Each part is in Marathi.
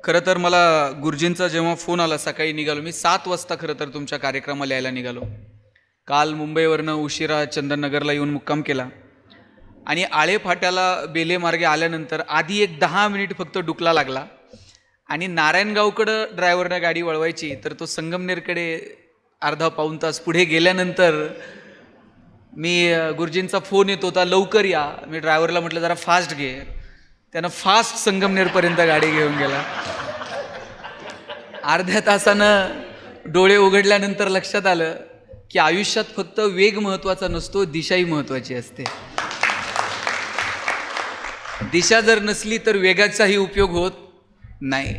खरं तर मला गुरुजींचा जेव्हा फोन आला, सकाळी निघालो मी 7 वाजता. खरं तर तुमच्या कार्यक्रमाला यायला निघालो. काल मुंबईवरनं उशिरा चंदननगरला येऊन मुक्काम केला आणि आळे फाट्याला बेले मार्गे आल्यानंतर आधी एक 10 मिनिट फक्त डुकला लागला आणि नारायणगावकडं ड्रायव्हरनं गाडी वळवायची, तर तो संगमनेरकडे अर्धा पाऊण तास पुढे गेल्यानंतर मी गुरुजींचा फोन येत होता, लवकर या. मी ड्रायव्हरला म्हटलं जरा फास्ट घे. त्यानं फास्ट संगमनेरपर्यंत गाडी घेऊन गेला. अर्ध्या तासानं डोळे उघडल्यानंतर लक्षात आलं की आयुष्यात फक्त वेग महत्त्वाचा नसतो, दिशाही महत्त्वाची असते. दिशा जर नसली तर वेगाचाही उपयोग होत नाही.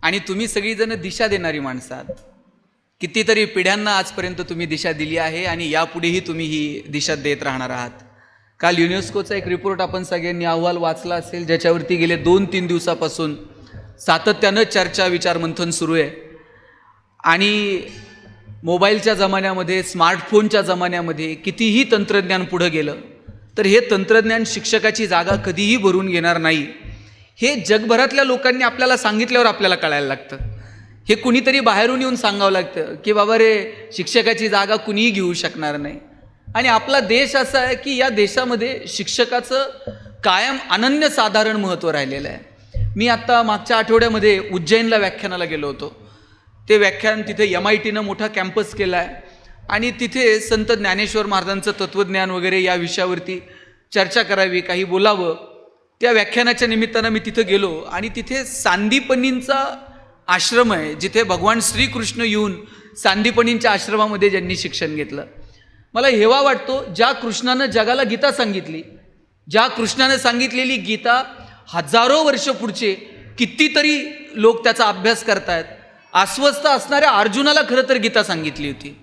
आणि तुम्ही सगळीजण दिशा देणारी माणसं आहात. कितीतरी पिढ्यांना आजपर्यंत तुम्ही दिशा दिली आहे आणि यापुढेही तुम्ही ही दिशा देत राहणार आहात. काल युनेस्कोचा एक रिपोर्ट आपण सगळ्यांनी अहवाल वाचला असेल, ज्याच्यावरती गेले 2-3 दिवसापासून सातत्यानं चर्चा विचारमंथन सुरू आहे. आणि मोबाईलच्या जमान्यामध्ये, स्मार्टफोनच्या जमान्यामध्ये कितीही तंत्रज्ञान पुढं गेलं तर हे तंत्रज्ञान शिक्षकाची जागा कधीही भरून घेणार नाही. हे जगभरातल्या लोकांनी आपल्याला सांगितल्यावर आपल्याला कळायला लागतं. हे कुणीतरी बाहेरून येऊन सांगावं लागतं की बाबा रे, शिक्षकाची जागा कुणीही घेऊ शकणार नाही. आणि आपला देश असा आहे की या देशामध्ये शिक्षकाचं कायम अनन्यसाधारण महत्त्व राहिलेलं आहे. मी आत्ता मागच्या आठवड्यामध्ये उज्जैनला व्याख्यानाला गेलो होतो. ते व्याख्यान तिथे MITनं मोठा कॅम्पस केला आहे आणि तिथे संत ज्ञानेश्वर महाराजांचं तत्त्वज्ञान वगैरे या विषयावरती चर्चा करावी, काही बोलावं. त्या व्याख्यानाच्या निमित्तानं मी तिथं गेलो आणि तिथे सांदीपनींचा आश्रम आहे, जिथे भगवान श्रीकृष्ण येऊन सांदीपनींच्या आश्रमामध्ये ज्यांनी शिक्षण घेतलं. मला हेवा वाटतो, ज्या कृष्णानं जगाला गीता सांगितली, ज्या कृष्णानं सांगितलेली गीता हजारो वर्ष पुढचे कितीतरी लोक त्याचा अभ्यास करतायत. अस्वस्थ असणाऱ्या अर्जुनाला खरं तर गीता सांगितली होती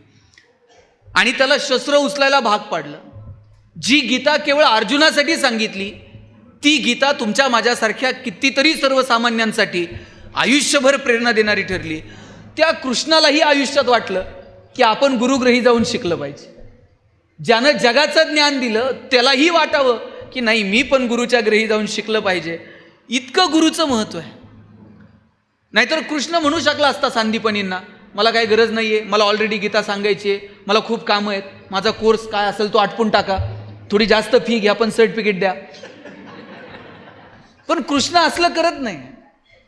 आणि त्याला शस्त्र उचलायला भाग पाडलं. जी गीता केवळ अर्जुनासाठी सांगितली, ती गीता तुमच्या माझ्यासारख्या कितीतरी सर्वसामान्यांसाठी आयुष्यभर प्रेरणा देणारी ठरली. त्या कृष्णालाही आयुष्यात वाटलं की आपण गुरुग्रही जाऊन शिकलं पाहिजे. ज्यानं जगाचं ज्ञान दिलं त्यालाही वाटावं की नाही, मी पण गुरुच्या ग्रही जाऊन शिकलं पाहिजे. इतकं गुरुचं महत्त्व आहे. नाहीतर कृष्ण म्हणू शकला असता सांदीपनींना, मला काही गरज नाही आहे, मला ऑलरेडी गीता सांगायची आहे, मला खूप कामं आहेत, माझा कोर्स काय असेल तो आटपून टाका, थोडी जास्त फी घ्या पण सर्टिफिकेट द्या. पण कृष्ण असलं करत नाही.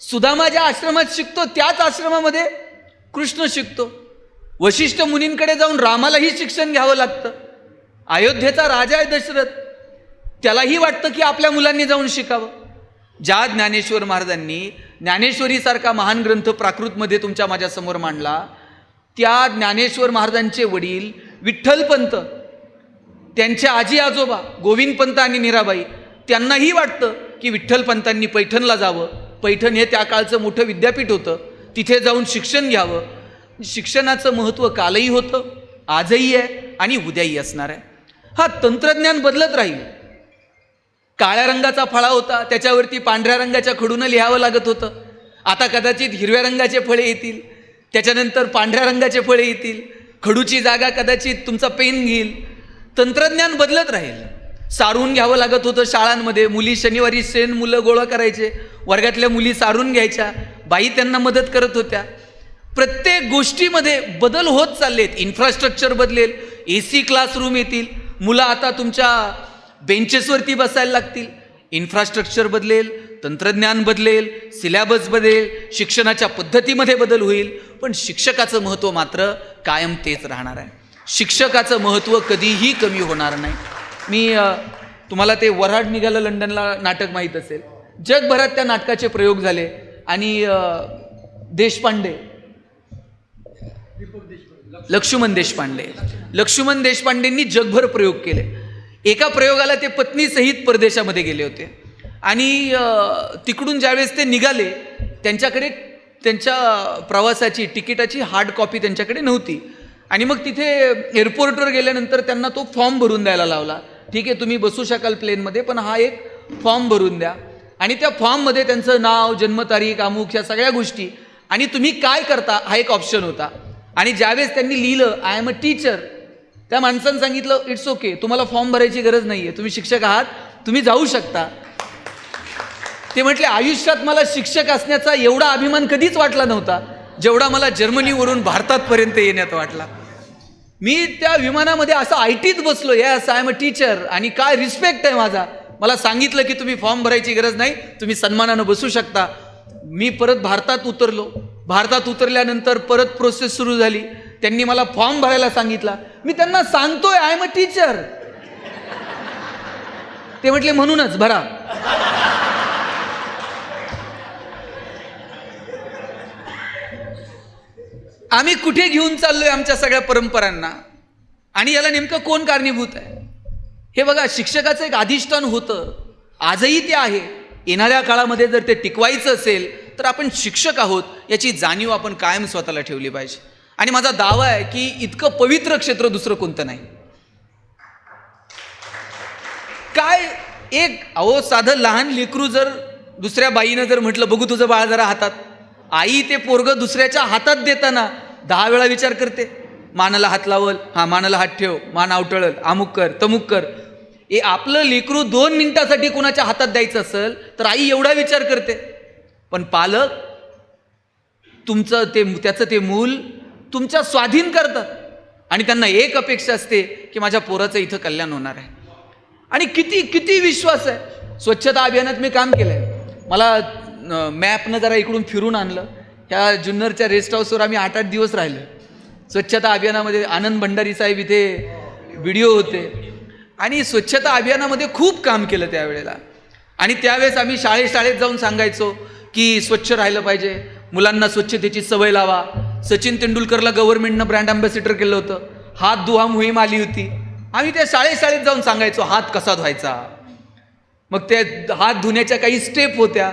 सुदामा ज्या आश्रमात शिकतो त्याच आश्रमामध्ये कृष्ण शिकतो. वशिष्ठ मुनींकडे जाऊन रामालाही शिक्षण घ्यावं लागतं. अयोध्येचा राजा आहे दशरथ, त्यालाही वाटतं की आपल्या मुलांनी जाऊन शिकावं. ज्या ज्ञानेश्वर महाराजांनी ज्ञानेश्वरीसारखा महान ग्रंथ प्राकृतमध्ये तुमच्या माझ्यासमोर मांडला, त्या ज्ञानेश्वर महाराजांचे वडील विठ्ठलपंत, त्यांचे आजी आजोबा गोविंदपंत आणि मीराबाई, त्यांनाही वाटतं की विठ्ठलपंतांनी पैठणला जावं. पैठण हे त्या काळचं मोठं विद्यापीठ होतं, तिथे जाऊन शिक्षण घ्यावं. शिक्षणाचं महत्त्व कालही होतं, आजही आहे आणि उद्याही असणार आहे. हा तंत्रज्ञान बदलत राहील. काळ्या रंगाचा फळा होता, त्याच्यावरती पांढऱ्या रंगाच्या खडूनं लिहावं लागत होतं. आता कदाचित हिरव्या रंगाचे फळे येतील, त्याच्यानंतर पांढऱ्या रंगाचे फळे येतील, खडूची जागा कदाचित तुमचा पेन घेईल. तंत्रज्ञान बदलत राहील. सारून घ्यावं लागत होतं शाळांमध्ये. मुली शनिवारी शेण मुलं गोळा करायचे, वर्गातल्या मुली सारून घ्यायच्या, बाई त्यांना मदत करत होत्या. प्रत्येक गोष्टीमध्ये बदल होत चाललेत. इन्फ्रास्ट्रक्चर बदलेल, AC क्लासरूम येतील, मुलं आता तुमच्या बेंचेसवरती बसायला लागतील. इन्फ्रास्ट्रक्चर बदलेल, तंत्रज्ञान बदलेल, सिलॅबस बदलेल, शिक्षणाच्या पद्धतीमध्ये बदल होईल, पण शिक्षकाचं महत्त्व मात्र कायम तेच राहणार आहे. शिक्षकाचं महत्त्व कधीही कमी होणार नाही. मी तुम्हाला ते वऱ्हाड निघालं लंडनला नाटक माहीत असेल. जगभरात त्या नाटकाचे प्रयोग झाले आणि लक्ष्मण देशपांडेंनी जगभर प्रयोग केले. एका प्रयोगाला ते पत्नीसहित परदेशामध्ये गेले होते आणि तिकडून ज्यावेळेस ते निघाले, त्यांच्याकडे त्यांच्या प्रवासाची तिकिटाची हार्ड कॉपी त्यांच्याकडे नव्हती. आणि मग तिथे एअरपोर्टवर गेल्यानंतर त्यांना तो फॉर्म भरून द्यायला लावला. ठीक आहे, तुम्ही बसू शकाल प्लेनमध्ये, पण हा एक फॉर्म भरून द्या. आणि त्या फॉर्ममध्ये त्यांचं नाव, जन्मतारीख, अमुक, ह्या सगळ्या गोष्टी आणि तुम्ही काय करता हा एक ऑप्शन होता. आणि ज्यावेळेस त्यांनी लिहिलं आय एम अ टीचर, त्या माणसानं सांगितलं इट्स ओके, तुम्हाला फॉर्म भरायची गरज नाही आहे, तुम्ही शिक्षक आहात, तुम्ही जाऊ शकता. ते म्हटले आयुष्यात मला शिक्षक असण्याचा एवढा अभिमान कधीच वाटला नव्हता जेवढा मला जर्मनीवरून भारतातपर्यंत येण्यात वाटला. मी त्या विमानामध्ये असं आयटीत बसलो, yes I am a teacher, आणि काय रिस्पेक्ट आहे माझा. मला सांगितलं की तुम्ही फॉर्म भरायची गरज नाही, तुम्ही सन्मानानं बसू शकता. मी परत भारतात उतरलो. भारतात उतरल्यानंतर परत प्रोसेस सुरू झाली. त्यांनी मला फॉर्म भरायला सांगितला. मी त्यांना सांगतोय आय एम अ टीचर. ते म्हटले म्हणूनच भरा. आम्ही कुठे घेऊन चाललोय आमच्या सगळ्या परंपरांना, आणि याला नेमकं कोण कारणीभूत आहे? हे बघा, शिक्षकाचं एक अधिष्ठान होतं, आजही ते आहे. येणाऱ्या काळामध्ये जर ते टिकवायचं असेल तर आपण शिक्षक आहोत याची जाणीव आपण कायम स्वतःला ठेवली पाहिजे. आणि माझा दावा आहे की इतकं पवित्र क्षेत्र दुसरं कोणतं नाही. काय एक साधं लहान लेकरू जर दुसऱ्या बाईनं जर म्हटलं बघू तुझं बाळ जरा हातात, आई ते पोरगं दुसऱ्याच्या हातात देताना 10 वेळा विचार करते. मानाला हात लावल, हा मानाला हात ठेव, मान आवटळल, अमुक कर तमुक कर. आपलं लेकरू 2 मिनिटासाठी कुणाच्या हातात द्यायचं असेल तर आई एवढा विचार करते. पण पालक त्याचं ते मूल तुमच्या स्वाधीन करतात, आणि त्यांना एक अपेक्षा असते की माझ्या पोराचं इथं कल्याण होणार आहे. आणि किती किती विश्वास आहे. स्वच्छता अभियानात मी काम केलंय. मला मॅपनं जरा इकडून फिरून आणलं. ह्या जुन्नरच्या रेस्ट हाऊसवर आम्ही 8-8 दिवस राहिलो. स्वच्छता अभियानामध्ये आनंद भंडारी साहेब इथे व्हिडिओ होते, आणि स्वच्छता अभियानामध्ये खूप काम केलं त्यावेळेला. आणि त्यावेळेस आम्ही शाळेत जाऊन सांगायचो की स्वच्छ राहिलं पाहिजे, मुलांना स्वच्छतेची सवय लावा. सचिन तेंडुलकरला गव्हर्नमेंटनं ब्रँड अँबॅसिडर केलं होतं. हात धुवा मोहीम आली होती. आम्ही त्या शाळेत जाऊन सांगायचो हात कसा धुवायचा. मग ते हात धुण्याच्या काही स्टेप होत्या,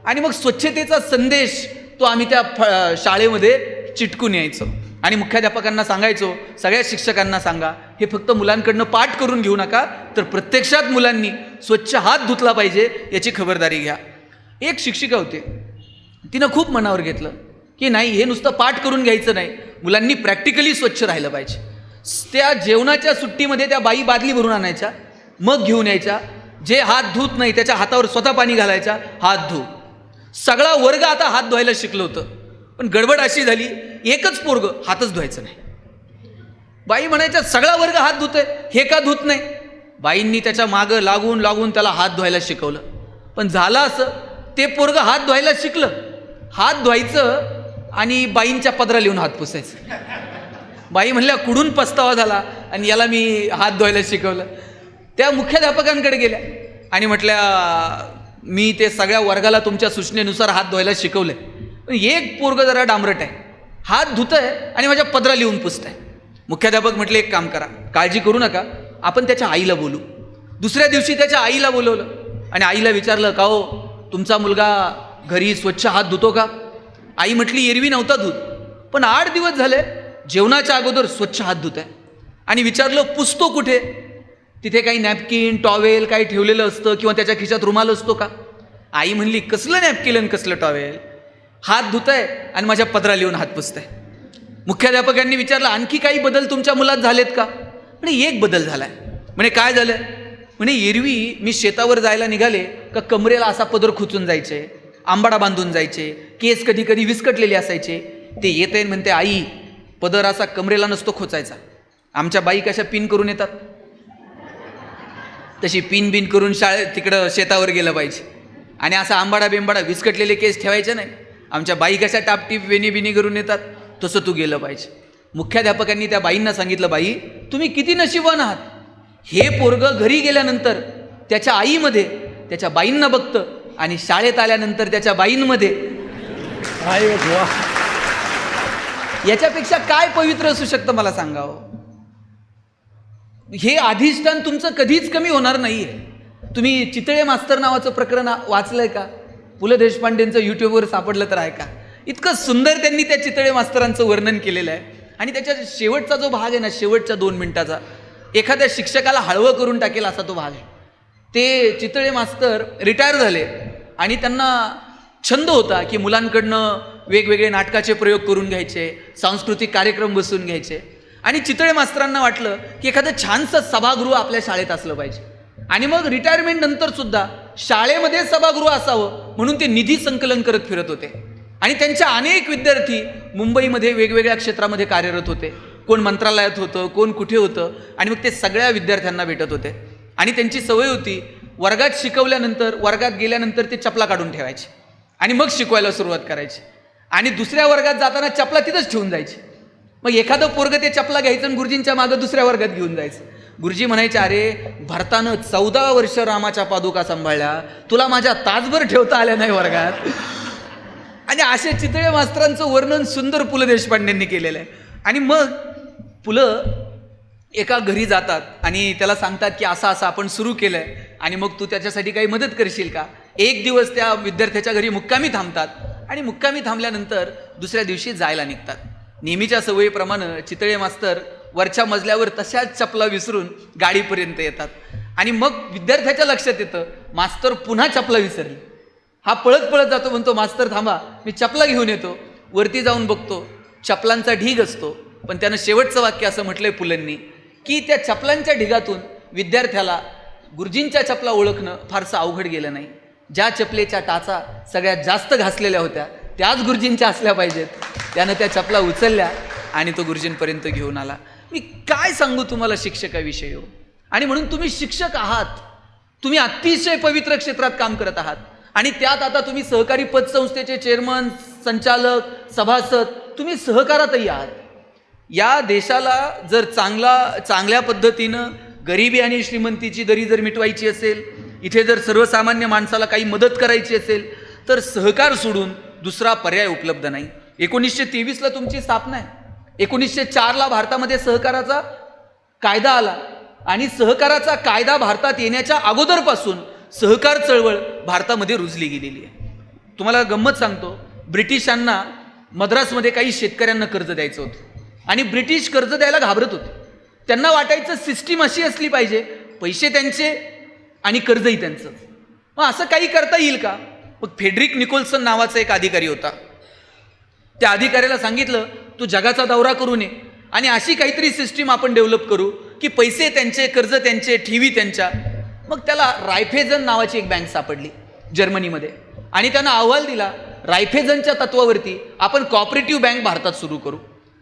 आणि मग स्वच्छतेचा संदेश तो आम्ही त्या शाळेमध्ये चिटकून यायचो. आणि मुख्याध्यापकांना सांगायचो, सगळ्या शिक्षकांना सांगा, हे फक्त मुलांकडनं पाठ करून घेऊ नका, तर प्रत्यक्षात मुलांनी स्वच्छ हात धुतला पाहिजे याची खबरदारी घ्या. एक शिक्षिका होती, तिनं खूप मनावर घेतलं की नाही, हे नुसतं पाठ करून घ्यायचं नाही, मुलांनी प्रॅक्टिकली स्वच्छ राहिलं पाहिजे. त्या जेवणाच्या सुट्टीमध्ये त्या बाई बादली भरून आणायच्या, मग घेऊन यायच्या. जे हात धुत नाही त्याच्या हातावर स्वतः पाणी घालायच्या, हात धु. सगळा वर्ग आता हात धुवायला शिकलो होतं. पण गडबड अशी झाली, एकच पोरग हातच धुवायचं नाही. बाई म्हणायच्या सगळा वर्ग हात धुतोय, हे का धुत नाही? बाईंनी त्याच्या मागं लागून त्याला हात धुवायला शिकवलं. पण झालं असं, ते पोरग हात धुवायला शिकलं, हात धुवायचं आणि बाईंच्या पदरा लिहून हात पुसायचं. बाई म्हणल्या कुठून पस्तावा झाला, आणि याला मी हात धुवायला शिकवलं. त्या मुख्याध्यापकांकडे गेल्या आणि म्हटल्या, मी ते सगळ्या वर्गाला तुमच्या सूचनेनुसार हात धुवायला शिकवलंय, पण एक पोरग जरा डांबरट आहे, हात धुतंय आणि माझ्या पदरा लिहून पुसतंय. मुख्याध्यापक म्हटले, एक काम करा, काळजी करू नका, आपण त्याच्या आईला बोलू. दुसऱ्या दिवशी त्याच्या आईला बोलवलं आणि आईला विचारलं, का हो तुमचा मुलगा घरी स्वच्छ हात धुतो का? आई म्हटली, एरवी नव्हता धुत, पण 8 दिवस झाले जेवणाच्या अगोदर स्वच्छ हात धुत आहे. आणि विचारलं, पुसतो कुठे? तिथे काही नॅपकिन टॉवेल काही ठेवलेलं असतं किंवा त्याच्या खिशात रुमाल असतो का? आई म्हणली, कसलं नॅपकिन आणि कसलं टॉवेल, हात धुत आहे आणि माझ्या पदरा लिहून हात पुसत आहे. मुख्याध्यापकांनी विचारलं, आणखी काही बदल तुमच्या मुलात झालेत का? म्हणे, एक बदल झालाय. म्हणे, काय झालं? म्हणे, एरवी मी शेतावर जायला निघाले का कमरेला असा पदर खुचून जायचे, आंबाडा बांधून जायचे, केस कधी कधी विस्कटलेले असायचे. ते येत आहे म्हणते, आई पदर असा कमरेला नसतो खोचायचा. आमच्या बाई कशा पिन करून येतात, तशी पिन बिन करून तिकडं शेतावर गेलं पाहिजे. आणि असा आंबाडा बिंबाडा विस्कटलेले केस ठेवायचे नाही. आमच्या बाई कशा टापटीप वेणी बिनी करून येतात, तसं तू गेलं पाहिजे. मुख्याध्यापकांनी त्या बाईंना सांगितलं, बाई तुम्ही किती नशिबवान आहात, हे पोरगं घरी गेल्यानंतर त्याच्या आईमध्ये त्याच्या बाईंना बघतं आणि शाळेत आल्यानंतर त्याच्या बाईंमध्ये. याच्यापेक्षा काय पवित्र असू शकतं मला सांगावं? हे अधिष्ठान तुमचं कधीच कमी होणार नाहीये. तुम्ही चितळे मास्तर नावाचं प्रकरण वाचलंय का? पु ल देशपांडेंचं यूट्यूबवर सापडलं तर आहे का? इतकं सुंदर त्यांनी त्या चितळे मास्तरांचं वर्णन केलेलं आहे. आणि त्याच्या शेवटचा जो भाग आहे ना, शेवटच्या 2 मिनिटाचा, एखाद्या शिक्षकाला हळवं करून टाकेल असा तो भाग आहे. ते चितळे मास्तर रिटायर झाले आणि त्यांना छंद होता की मुलांकडनं वेगवेगळे नाटकाचे प्रयोग करून घ्यायचे, सांस्कृतिक कार्यक्रम बसवून घ्यायचे. आणि चितळे मास्तरांना वाटलं की एखादं छानसं सभागृह आपल्या शाळेत असलं पाहिजे. आणि मग रिटायरमेंट नंतर सुद्धा शाळेमध्ये सभागृह असावं म्हणून ते निधी संकलन करत फिरत होते. आणि त्यांच्या अनेक विद्यार्थी मुंबईमध्ये वेगवेगळ्या क्षेत्रामध्ये कार्यरत होते. कोण मंत्रालयात होतं, कोण कुठे होतं, आणि मग ते सगळ्या विद्यार्थ्यांना भेटत होते. आणि त्यांची सवय होती, वर्गात शिकवल्यानंतर वर्गात गेल्यानंतर ते चपला काढून ठेवायचे आणि मग शिकवायला सुरुवात करायची. आणि दुसऱ्या वर्गात जाताना चपला तिथंच ठेवून जायची. मग एखादं पोरगं ते चपला घ्यायचं आणि गुरुजींच्या मागं दुसऱ्या वर्गात घेऊन जायचं. गुरुजी म्हणायचे, अरे भरतानं 14 वर्ष रामाच्या पादुका सांभाळल्या, तुला माझ्या तासभर ठेवता आल्या नाही वर्गात. आणि असे चितळे मास्तरांचं वर्णन सुंदर पु ल देशपांडेंनी केलेलं आहे. आणि मग पुलं एका घरी जातात आणि त्याला सांगतात की असं असं आपण सुरू केलं आहे आणि मग तू त्याच्यासाठी काही मदत करशील का. एक दिवस त्या विद्यार्थ्याच्या घरी मुक्कामी थांबतात आणि मुक्कामी थांबल्यानंतर दुसऱ्या दिवशी जायला निघतात. नेहमीच्या सवयीप्रमाणे चितळे मास्तर वरच्या मजल्यावर तशाच चपला विसरून गाडीपर्यंत येतात. आणि मग विद्यार्थ्याच्या लक्षात येतं, मास्तर पुन्हा चपला विसरली. हा पळत पळत जातो, म्हणतो, मास्तर थांबा, मी चपला घेऊन येतो. वरती जाऊन बघतो, चपलांचा ढीग असतो. पण त्यानं शेवटचं वाक्य असं म्हटलंय पुलंनी, की त्या चपलांच्या ढिगातून विद्यार्थ्याला गुरुजींच्या चपला ओळखणं फारसं अवघड गेलं नाही. ज्या चपलेच्या टाचा सगळ्यात जास्त घासलेल्या होत्या त्याच गुरुजींच्या असल्या पाहिजेत. त्यानं त्या चपला उचलल्या आणि तो गुरुजींपर्यंत घेऊन आला. मी काय सांगू तुम्हाला शिक्षकाविषयी. आणि म्हणून तुम्ही शिक्षक आहात, तुम्ही अतिशय पवित्र क्षेत्रात काम करत आहात. आणि त्यात आता तुम्ही सहकारी पतसंस्थेचे चेअरमन, संचालक, सभासद, तुम्ही सहकारातही आहात. या देशाला जर चांगल्या पद्धतीनं गरिबी आणि श्रीमंतीची दरी जर मिटवायची असेल, इथे जर सर्वसामान्य माणसाला काही मदत करायची असेल, तर सहकार सोडून दुसरा पर्याय उपलब्ध नाही. 1923ला तुमची स्थापना आहे. 1904ला भारतामध्ये सहकाराचा कायदा आला आणि सहकाराचा कायदा भारतात येण्याच्या अगोदरपासून सहकार चळवळ भारतामध्ये रुजली गेलेली आहे. तुम्हाला गंमत सांगतो, ब्रिटिशांना मद्रासमध्ये काही शेतकऱ्यांना कर्ज द्यायचं होतं आणि ब्रिटिश कर्ज द्यायला घाबरत होते. त्यांना वाटायचं सिस्टीम अशी असली पाहिजे, पैसे त्यांचे आणि कर्जही त्यांचं. मग असं काही करता येईल का. मग फेडरिक निकोल्सन नावाचा एक अधिकारी होता. त्या अधिकाऱ्याला सांगितलं, तू जगाचा दौरा करून ये आणि अशी काहीतरी सिस्टीम आपण डेव्हलप करू की पैसे त्यांचे, कर्ज त्यांचे, ठेवी त्यांच्या. मग त्याला रायफेजन नावाची एक बँक सापडली जर्मनीमध्ये आणि त्यानं अहवाल दिला, रायफेजनच्या तत्वावरती आपण कॉपरेटिव्ह बँक भारतात सुरू करू.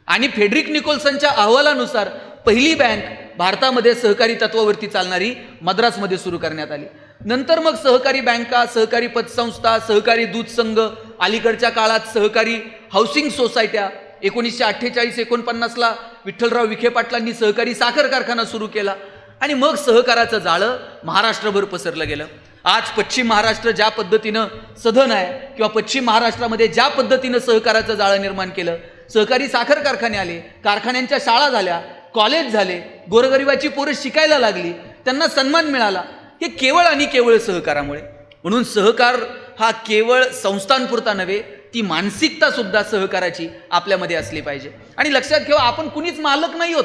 आणि फेडरिक निकोल्सनच्या अहवालानुसार पहिली बँक भारतामध्ये सहकारी तत्वावरती चालणारी मद्रासमध्ये सुरू करण्यात आली. नंतर मग सहकारी बँका, सहकारी पतसंस्था, सहकारी दूध संघ, अलीकडच्या काळात सहकारी हाऊसिंग सोसायट्या. 1948-49ला विठ्ठलराव विखे पाटलांनी सहकारी साखर कारखाना सुरू केला आणि मग सहकाराचं जाळं महाराष्ट्रभर पसरलं गेलं. आज पश्चिम महाराष्ट्र ज्या पद्धतीनं सधन आहे किंवा पश्चिम महाराष्ट्रामध्ये ज्या पद्धतीनं सहकाराचं जाळं निर्माण केलं, सहकारी साखर कारखाने आले, कारखान्यांच्या शाळा झाल्या, कॉलेज झाले, गोरगरिबाची पोरं शिकायला लागली, त्यांना सन्मान मिळाला, हे केवळ आणि केवळ सहकारामुळे. म्हणून सहकार हा केवळ संस्थांपुरता नव्हे, ती मानसिकता सुद्धा सहकाराची आपल्यामध्ये असली पाहिजे. आणि लक्षात ठेवा, आपण कुणीच मालक नाही आहोत,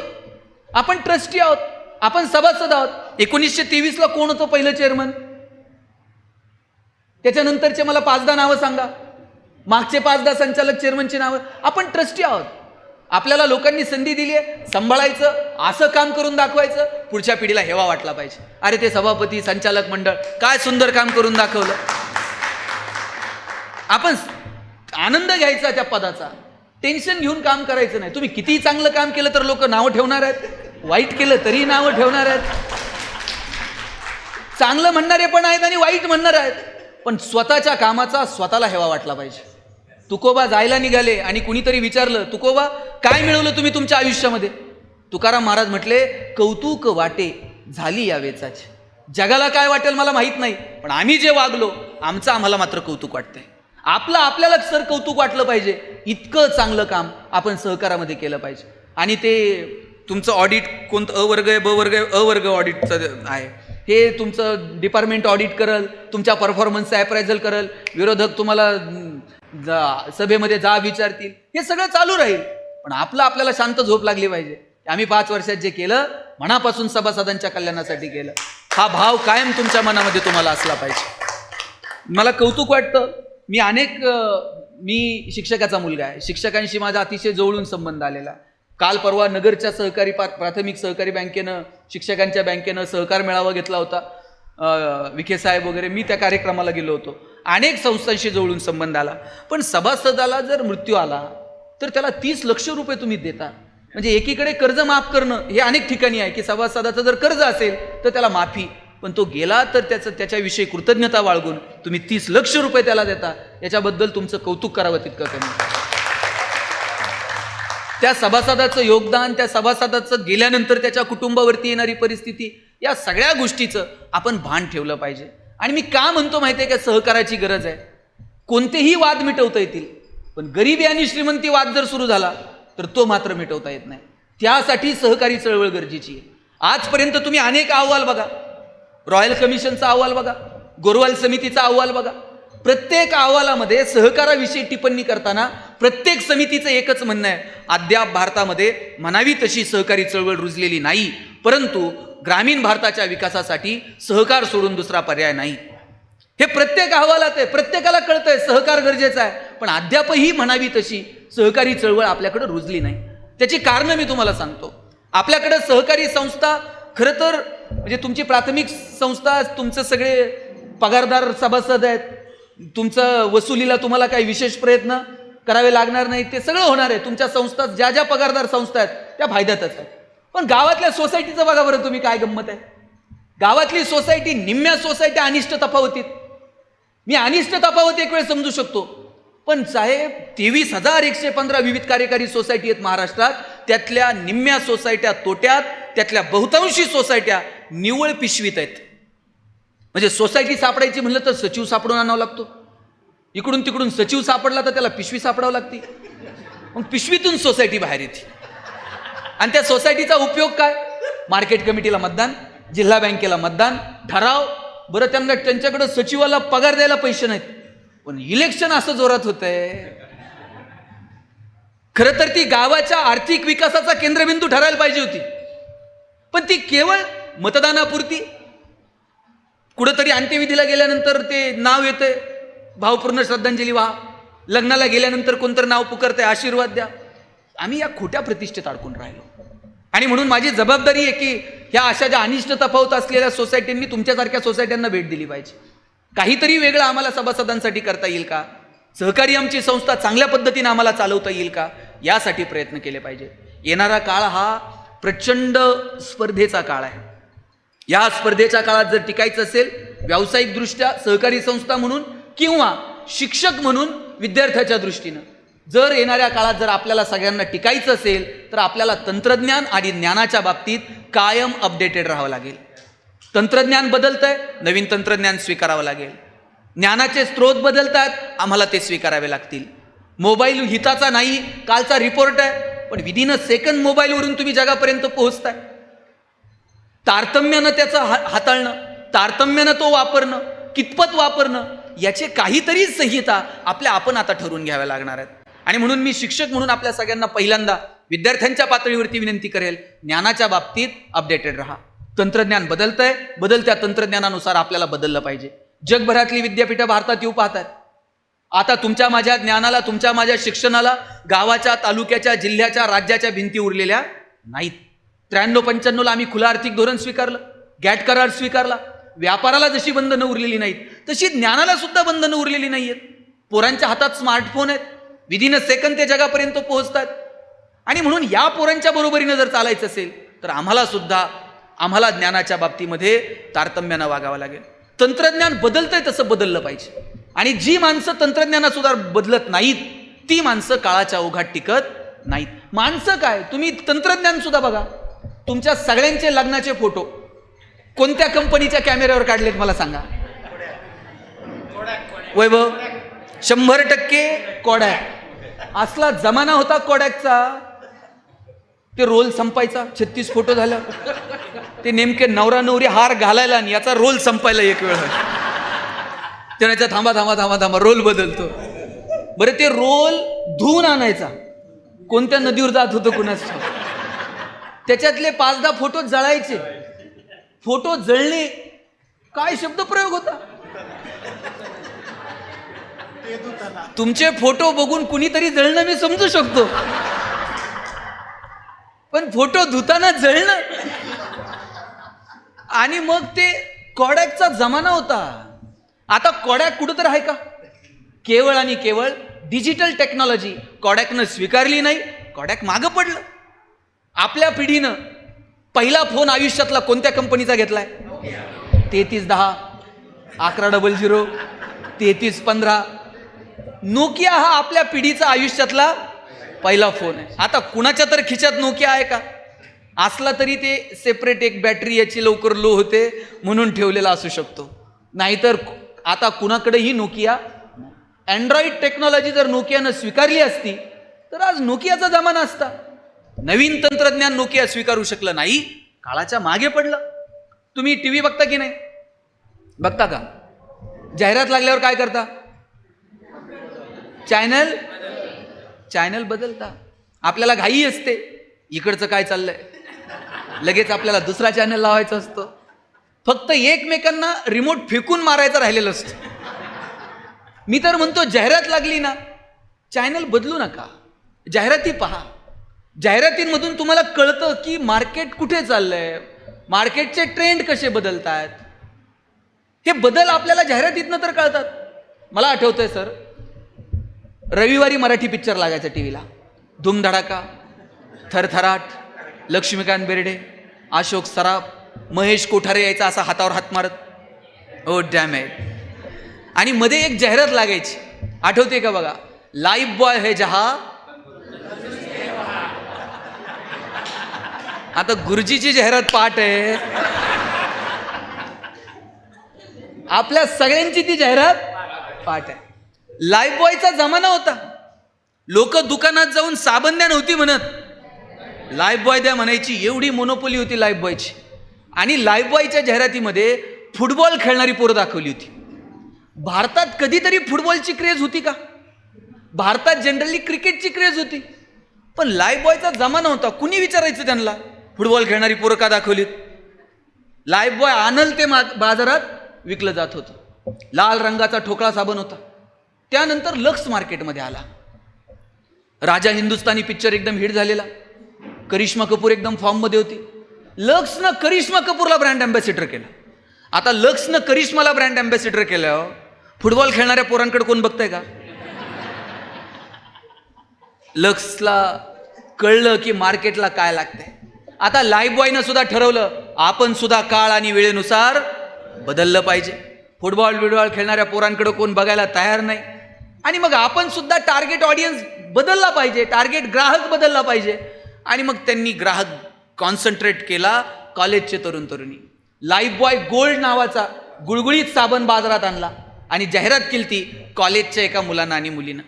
आपण ट्रस्टी आहोत, आपण सभासद आहोत. 1923ला कोण होतं पहिलं चेअरमन, त्याच्यानंतरचे मला 5-10 नावं सांगा, मागचे 5-10 संचालक चेअरमनची नावं. आपण ट्रस्टी आहोत. आपल्याला लोकांनी संधी दिली आहे, सांभाळायचं, असं काम करून दाखवायचं, पुढच्या पिढीला हेवा वाटला पाहिजे, अरे ते सभापती, संचालक मंडळ काय सुंदर काम करून दाखवलं. आपण आनंद घ्यायचा त्या पदाचा, टेन्शन घेऊन काम करायचं नाही. तुम्ही कितीही चांगलं काम केलं तर लोक नावं ठेवणार आहेत, वाईट केलं तरी नावं ठेवणार आहेत. चांगलं म्हणणारे पण आहेत आणि वाईट म्हणणारे आहेत, पण स्वतःच्या कामाचा स्वतःला हेवा वाटला पाहिजे. तुकोबा जायला निघाले आणि कुणीतरी विचारलं, तुकोबा काय मिळवलं तुम्ही तुमच्या आयुष्यामध्ये. तुकाराम महाराज म्हटले, कौतुक वाटे झाली या वेचाची. जगाला काय वाटेल मला माहित नाही, पण आम्ही जे वागलो आमचं आम्हाला मात्र कौतुक वाटतंय. आपलं आपल्याला सर कौतुक वाटलं पाहिजे, इतकं चांगलं काम आपण सहकारामध्ये केलं पाहिजे. आणि ते तुमचं ऑडिट कोणतं अ वर्ग आहे, ब वर्ग आहे, अ वर्ग ऑडिटचं आहे, हे तुमचं डिपार्टमेंट ऑडिट करल, तुमच्या परफॉर्मन्सचं ॲप्रायझल करल, विरोधक तुम्हाला सभेमध्ये जा विचारतील, हे सगळं चालू राहील. पण आपल्याला शांत झोप लागली पाहिजे. आम्ही 5 वर्षात जे केलं मनापासून सभासदांच्या कल्याणासाठी केलं, हा भाव कायम तुमच्या मनामध्ये तुम्हाला असला पाहिजे. मला कौतुक वाटतं. मी शिक्षकाचा मुलगा आहे, शिक्षकांशी माझा अतिशय जवळून संबंध आलेला. काल परवा नगरच्या सहकारी प्राथमिक सहकारी बँकेनं, शिक्षकांच्या बँकेनं सहकार मेळावा घेतला होता विखे साहेब वगैरे, मी त्या कार्यक्रमाला गेलो होतो. अनेक संस्थांशी जवळून संबंध आला. पण सभासदाला जर मृत्यू आला तर त्याला 30 लक्ष रुपये तुम्ही देता. म्हणजे एकीकडे कर्ज माफ करणं हे अनेक ठिकाणी आहे की सभासदाचं जर कर्ज असेल तर त्याला माफी, पण तो गेला तर त्याच्याविषयी कृतज्ञता बाळगून तुम्ही 30 लक्ष रुपये त्याला देता. याच्याबद्दल तुमचं कौतुक करावं तितकं कमी. त्या सभासदाचं योगदान, त्या सभासदाचं गेल्यानंतर त्याच्या कुटुंबावरती येणारी परिस्थिती, या सगळ्या गोष्टीचं आपण भान ठेवलं पाहिजे. आणि मी का म्हणतो माहिती आहे का, सहकाराची गरज आहे. कोणतेही वाद मिटवता येतील, पण गरिबी आणि श्रीमंती वाद जर सुरू झाला तर तो मात्र मिटवता येत नाही. त्यासाठी सहकारी चळवळ गरजेची आहे. आजपर्यंत तुम्ही अनेक अहवाल बघा, रॉयल कमिशनचा अहवाल बघा, गोरवाल समितीचा अहवाल बघा. प्रत्येक अहवालामध्ये सहकाराविषयी टिप्पणी करताना प्रत्येक समितीचं एकच म्हणणं आहे, अद्याप भारतामध्ये म्हणावी तशी सहकारी चळवळ रुजलेली नाही, परंतु ग्रामीण भारताच्या विकासासाठी सहकार सोडून दुसरा पर्याय नाही. हे प्रत्येक अहवालात आहे, प्रत्येकाला कळतंय सहकार गरजेचं आहे, पण अद्यापही म्हणावी तशी सहकारी चळवळ आपल्याकडे रुजली नाही. त्याची कारणं मी तुम्हाला सांगतो. आपल्याकडे सहकारी संस्था खरं तर म्हणजे तुमची प्राथमिक संस्था, तुमचे सगळे पगारदार सभासद आहेत, तुमचं वसुलीला तुम्हाला काही विशेष प्रयत्न करावे लागणार नाही, ते सगळं होणार आहे. तुमच्या संस्था ज्या ज्या पगारदार संस्था आहेत त्या फायद्यातच आहेत. पण गावातल्या सोसायटीचं बघा बरं तुम्ही, काय गंमत आहे. गावातली सोसायटी, निम्म्या सोसायटी अनिष्ट तफावतीत. मी अनिष्ट तफावत एक वेळ समजू शकतो, पण साहेब 23,115 विविध कार्यकारी सोसायटी आहेत महाराष्ट्रात, त्यातल्या निम्म्या सोसायट्या तोट्यात, त्यातल्या बहुतांशी सोसायट्या निव्वळ पिशवीत आहेत. म्हणजे सोसायटी सापडायची म्हणलं तर सचिव सापडून आणावा लागतो, इकडून तिकडून सचिव सापडला तर त्याला पिशवी सापडावं लागते, मग पिशवीतून सोसायटी बाहेर येते. आणि त्या सोसायटीचा उपयोग काय? मार्केट कमिटीला मतदान, जिल्हा बँकेला मतदान, ठराव. बरं, त्यांच्याकडे सचिवाला पगार द्यायला पैसे नाहीत, पण इलेक्शन असं जोरात होतंय. खरं तर ती गावाच्या आर्थिक विकासाचा केंद्रबिंदू ठरायला पाहिजे होती, पण ती केवळ मतदानापुरती. कुठंतरी अंत्यविधीला गेल्यानंतर ते नाव येतंय, भावपूर्ण श्रद्धांजली व्हा. लग्नाला गेल्यानंतर कोणतं नाव पुकारतंय, आशीर्वाद द्या. आम्ही या खोट्या प्रतिष्ठेत अडकून राहिलो. आणि म्हणून माझी जबाबदारी आहे की ह्या अशा ज्या अनिष्ट तफावत असलेल्या सोसायटींनी तुमच्यासारख्या सोसायट्यांना भेट दिली पाहिजे. काहीतरी वेगळं आम्हाला सभासदांसाठी करता येईल का? सहकारी आमची संस्था चांगल्या पद्धतीने आम्हाला चालवता येईल का? यासाठी प्रयत्न केले पाहिजे. येणारा काळ हा प्रचंड स्पर्धेचा काळ आहे. या स्पर्धेच्या काळात जर टिकायचं असेल, व्यावसायिकदृष्ट्या सहकारी संस्था म्हणून किंवा शिक्षक म्हणून विद्यार्थ्याच्या दृष्टीनं, जर येणाऱ्या काळात जर आपल्याला सगळ्यांना टिकायचं असेल तर आपल्याला तंत्रज्ञान आणि ज्ञानाच्या बाबतीत कायम अपडेटेड राहावं लागेल. तंत्रज्ञान बदलतंय, नवीन तंत्रज्ञान स्वीकारावं लागेल. ज्ञानाचे स्रोत बदलतात, आम्हाला ते स्वीकारावे लागतील. मोबाईल हिताचा नाही, कालचा रिपोर्ट आहे, पण विदिन अ सेकंड मोबाईलवरून तुम्ही जगापर्यंत पोहोचताय. तारतम्यानं त्याचं हाताळणं, तारतम्यानं तो वापरणं, कितपत वापरणं, याचे काहीतरी संहिता आपण आता ठरवून घ्याव्या लागणार आहेत. आणि म्हणून मी शिक्षक म्हणून आपल्या सगळ्यांना पहिल्यांदा विद्यार्थ्यांच्या पातळीवरती विनंती करेल, ज्ञानाच्या बाबतीत अपडेटेड राहा. तंत्रज्ञान बदलतंय, बदलत्या तंत्रज्ञानानुसार आपल्याला बदललं पाहिजे. जगभरातली विद्यापीठं भारतात येऊ पाहतात. आता तुमच्या माझ्या ज्ञानाला, तुमच्या माझ्या शिक्षणाला गावाच्या, तालुक्याच्या, जिल्ह्याच्या, राज्याच्या भिंती उरलेल्या नाहीत. 93-95ला आम्ही खुलं आर्थिक धोरण स्वीकारलं, गॅट करार स्वीकारला. व्यापाराला जशी बंधनं उरलेली नाहीत तशी ज्ञानाला सुद्धा बंधनं उरलेली नाहीयेत. पोरांच्या हातात स्मार्टफोन आहेत, विदिन अ सेकंड ते जगापर्यंत पोहोचतात. आणि म्हणून या पोरांच्या बरोबरीनं जर चालायचं असेल तर आम्हाला ज्ञानाच्या बाबतीमध्ये तारतम्यानं वागावं लागेल. तंत्रज्ञान बदलतंय तसं बदललं पाहिजे. आणि जी माणसं तंत्रज्ञानासुद्धा बदलत नाहीत ती माणसं काळाच्या ओघात टिकत नाहीत. माणसं काय, तुम्ही तंत्रज्ञान सुद्धा बघा. तुमच्या सगळ्यांचे लग्नाचे फोटो कोणत्या कंपनीच्या कॅमेऱ्यावर काढलेत मला सांगा? वैभव, 100% कोडॅक. असला जमाना होता कोडॅकचा, ते रोल संपायचा. 36 फोटो झालं, ते नेमके नवरा नवरी हार घालायला आणि याचा रोल संपायला एक वेळ. त्याचा थांबा थांबा थांबा थांबा रोल बदलतो. बरं, ते रोल धुवून आणायचा, कोणत्या नदीवर जात होतं कुणाच. त्याच्यातले 5-10 फोटो जळायचे. फोटो जळणे काय शब्दप्रयोग होता. तुमचे फोटो बघून कुणीतरी जळणं मी समजू शकतो, पण फोटो धुताना जळणं. आणि मग ते कॉडॅकचा जमाना होता. आता कॉडॅक कुठं तर आहे का? केवळ आणि केवळ डिजिटल टेक्नॉलॉजी कॉडॅकनं स्वीकारली नाही, कॉडॅक मागं पडलं. आपल्या पिढीनं पहिला फोन आयुष्यातला कोणत्या कंपनीचा घेतलाय? 3310, 1100, 3315. नोकिया हा आपल्या पिढीचा आयुष्यातला पहिला फोन आहे. आता कुणाच्या तर खिच्यात नोकिया आहे का? असला तरी ते सेपरेट एक बॅटरी याची लवकर लो होते म्हणून ठेवलेला असू शकतो, नाहीतर आता कुणाकडेही नोकिया. अँड्रॉइड टेक्नॉलॉजी जर नोकियानं स्वीकारली असती तर आज नोकियाचा जमाना असता. नवीन तंत्रज्ञान नोकिया स्वीकारू शकलं नाही, काळाच्या मागे पडलं. तुम्ही टीव्ही बघता की नाही? बघता का? जाहिरात लागल्यावर काय करता? चॅनल बदलता. आपल्याला घाई असते, इकडचं काय चाललंय, लगेच आपल्याला दुसरा चॅनल लावायचा असतो. फक्त एकमेकांना रिमोट फेकून मारायचं राहिलेलं असतं. मी तर म्हणतो जाहिरात लागली ना, चॅनल बदलू नका, जाहिराती पहा. जाहिरातींमधून तुम्हाला कळतं की मार्केट कुठे चाललंय, मार्केटचे ट्रेंड कसे बदलत आहेत. हे बदल आपल्याला जाहिरातीतनं तर कळतात. मला आठवतंय सर, रविवारी मराठी पिक्चर लागायचा टीव्हीला. धूमधडाका, थरथराट, लक्ष्मीकांत बेर्डे, अशोक सराफ, महेश कोठारे यायचा असा हातावर हात मारत, ओ डॅम इट. आणि मध्ये एक जाहिरात लागायची, आठवते का बघा? लाइफ बॉय है जहा. आता गुरुजीची जाहिरात पाठ आहे, आपल्या सगळ्यांची ती जाहिरात पाठ आहे. लाइफ बॉयचा जमाना होता. लोक दुकानात जाऊन साबण द्या नव्हती म्हणत, लाइफ बॉय द्या म्हणायची. एवढी मोनोपोली होती लाइफ बॉयची. आणि लाइफ बॉयच्या जाहिरातीमध्ये फुटबॉल खेळणारी पोरं दाखवली होती. भारतात कधीतरी फुटबॉलची क्रेज होती का? भारतात जनरली क्रिकेटची क्रेज होती. पण लाइफ बॉयचा जमाना होता. कुणी विचारायचं त्यांना फुटबॉल खेळणारी पोरं का दाखवलीत? लाइफ बॉय आणल ते बाजारात विकलं जात होतं. लाल रंगाचा ठोकळा साबण होता. त्यानंतर लक्स मार्केटमध्ये आला. राजा हिंदुस्तानी पिक्चर एकदम हिट झालेला. करिश्मा कपूर एकदम फॉर्ममध्ये होती. लक्सनं करिश्मा कपूरला ब्रँड अँबॅसिडर केलं. आता लक्सनं करिश्माला ब्रँड अँबॅसिडर केलं, फुटबॉल खेळणाऱ्या पोरांकडे कोण बघतंय का? लक्सला कळलं की मार्केटला काय लागतंय. आता लाइफ बॉयनं सुद्धा ठरवलं, आपण सुद्धा काळ आणि वेळेनुसार बदललं पाहिजे. फुटबॉल खेळणाऱ्या पोरांकडे कोण बघायला तयार नाही. आणि मग आपण सुद्धा टार्गेट ऑडियन्स बदलला पाहिजे, टार्गेट ग्राहक बदलला पाहिजे. आणि मग त्यांनी ग्राहक कॉन्सन्ट्रेट केला, कॉलेजचे तरुण तरुणी. लाइफ बॉय गोल्ड नावाचा गुळगुळीत साबण बाजारात आणला आणि जाहिरात केली ती कॉलेजच्या एका मुलानं आणि मुलीनं.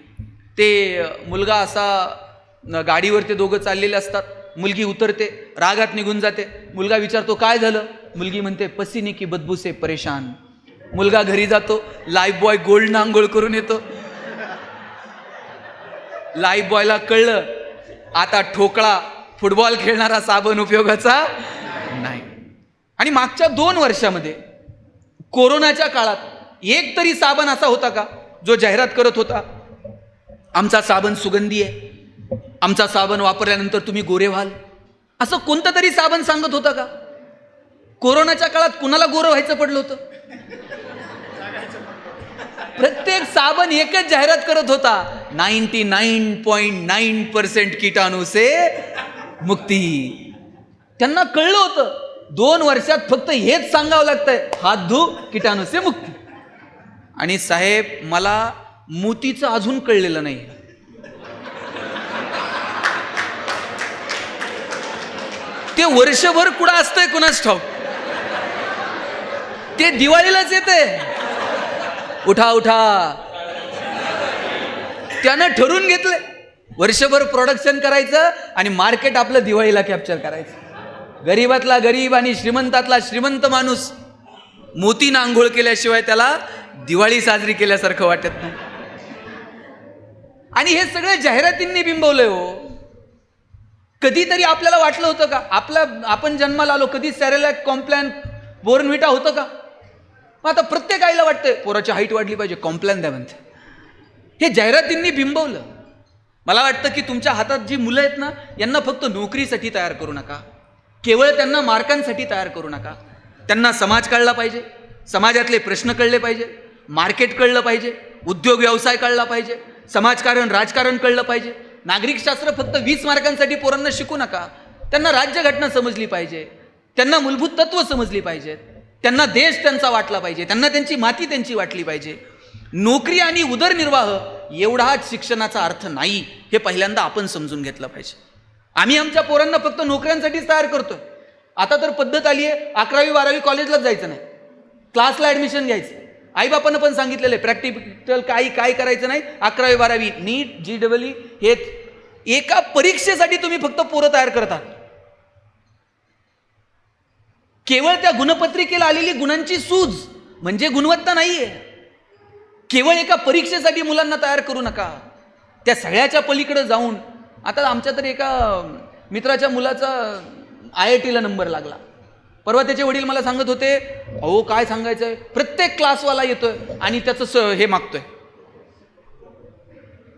ते मुलगा असा गाडीवर ते दोघं चाललेले असतात. मुलगी उतरते, रागात निघून जाते. मुलगा विचारतो काय झालं? मुलगी म्हणते पसीने की बदबू से परेशान. मुलगा घरी जातो, लाइफ बॉय गोल्डनं आंघोळ करून येतो. लाइफ बॉयला कळलं आता ठोकळा फुटबॉल खेळणारा साबण उपयोगाचा नाही. आणि मागच्या 2 वर्षामध्ये कोरोनाच्या काळात एक तरी साबण असा होता का जो जाहिरात करत होता, आमचा साबण सुगंधी आहे, आमचा साबण वापरल्यानंतर तुम्ही गोरे व्हाल? असं कोणतं तरी साबण सांगत होता का? कोरोनाच्या काळात कुणाला गोरं व्हायचं पडलं होतं? प्रत्येक साबण एकच जाहिरात करत होता, 99.9% कीटाणू से मुक्ती. त्यांना कळलं होतं 2 वर्षात फक्त हेच सांगावं लागतंय, हात धु कीटाणू से मुक्ती. आणि साहेब मला मोतीचं अजून कळलेलं नाही. ते वर्षभर कुठं असतंय कुणाच ठाऊक, ते दिवाळीलाच येते. उठा उठा, त्यानं ठरवून घेतलंय वर्षभर प्रोडक्शन करायचं आणि मार्केट आपलं दिवाळीला कॅप्चर करायचं. गरीबातला गरीब आणि श्रीमंतातला श्रीमंत माणूस मोतीनं आंघोळ केल्याशिवाय त्याला दिवाळी साजरी केल्यासारखं वाटत नाही. आणि हे सगळं जाहिरातींनी बिंबवलंय. हो, कधीतरी आपल्याला वाटलं होतं का आपण जन्माला आलो कधी सॅरेलॅक, कॉम्प्लॅन, बोर्नव्हिटा होतं का? मग आता प्रत्येक आईला वाटतंय पोराची हाईट वाढली पाहिजे, कॉम्प्लॅन द्या म्हणते. हे जाहिरातींनी बिंबवलं. मला वाटतं की तुमच्या हातात जी मुलं आहेत ना, यांना फक्त नोकरीसाठी तयार करू नका, केवळ त्यांना मार्कांसाठी तयार करू नका. त्यांना समाज कळला पाहिजे, समाजातले प्रश्न कळले पाहिजे, मार्केट कळलं पाहिजे, उद्योग व्यवसाय कळला पाहिजे, समाजकारण राजकारण कळलं पाहिजे. नागरिकशास्त्र फक्त 20 मार्कांसाठी पोरांना शिकू नका. त्यांना राज्यघटना समजली पाहिजे, त्यांना मूलभूत तत्व समजली पाहिजेत, त्यांना देश त्यांचा वाटला पाहिजे, त्यांना त्यांची माती त्यांची वाटली पाहिजे. नोकरी आणि उदरनिर्वाह एवढाच शिक्षणाचा अर्थ नाही, हे पहिल्यांदा आपण समजून घेतलं पाहिजे. आम्ही आमच्या पोरांना फक्त नोकऱ्यांसाठीच तयार करतोय. आता तर पद्धत आली आहे 11वी 12वी कॉलेजलाच जायचं नाही, क्लासला ॲडमिशन घ्यायचं. आईबापानं पण सांगितलेलं आहे प्रॅक्टिकल काय करायचं नाही. 11वी 12वी नीट GEE हे एका परीक्षेसाठी तुम्ही फक्त पोरं तयार करता. केवळ त्या गुणपत्रिकेला आलेली गुणांची सूज म्हणजे गुणवत्ता नाहीये. केवळ एका परीक्षेसाठी मुलांना तयार करू नका. त्या सगळ्याच्या पलीकडे जाऊन आता आमच्या तर एका मित्राच्या मुलाचा IITला नंबर लागला. परवा त्याचे वडील मला सांगत होते, अहो काय सांगायचंय, प्रत्येक क्लासवाला येतोय आणि त्याचं हे मागतोय,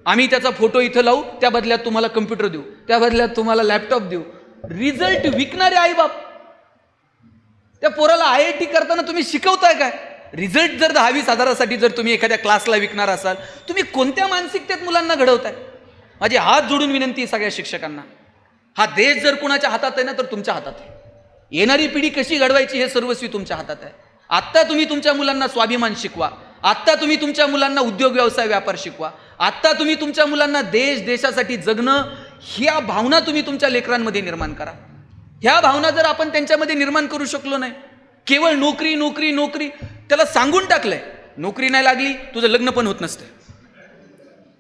आम्ही त्याचा फोटो इथं लावू, त्या बदल्यात तुम्हाला कम्प्युटर देऊ, त्या बदल्यात तुम्हाला लॅपटॉप देऊ. रिझल्ट विकणारे आईबाप. त्या पोराला IIT करताना तुम्ही शिकवताय काय? रिझल्ट जर 10-20 हजारासाठी जर तुम्ही एखाद्या क्लासला विकणार असाल, तुम्ही कोणत्या मानसिकतेत मुलांना घडवताय? माझी हात जोडून विनंती आहे सगळ्या शिक्षकांना, हा देश जर कुणाच्या हातात आहे ना तर तुमच्या हातात आहे. येणारी पिढी कशी घडवायची हे सर्वस्वी तुमच्या हातात आहे. आत्ता तुम्ही तुमच्या मुलांना स्वाभिमान शिकवा, आत्ता तुम्ही तुमच्या मुलांना उद्योग व्यवसाय व्यापार शिकवा, आत्ता तुम्ही तुमच्या मुलांना देशासाठी जगणं ह्या भावना तुम्ही तुमच्या लेकरांमध्ये निर्माण करा. ह्या भावना जर आपण त्यांच्यामध्ये निर्माण करू शकलो नाही, केवळ नोकरी नोकरी नोकरी, त्याला सांगून टाकलंय नोकरी नाही लागली तुझं लग्न पण होत नसतं.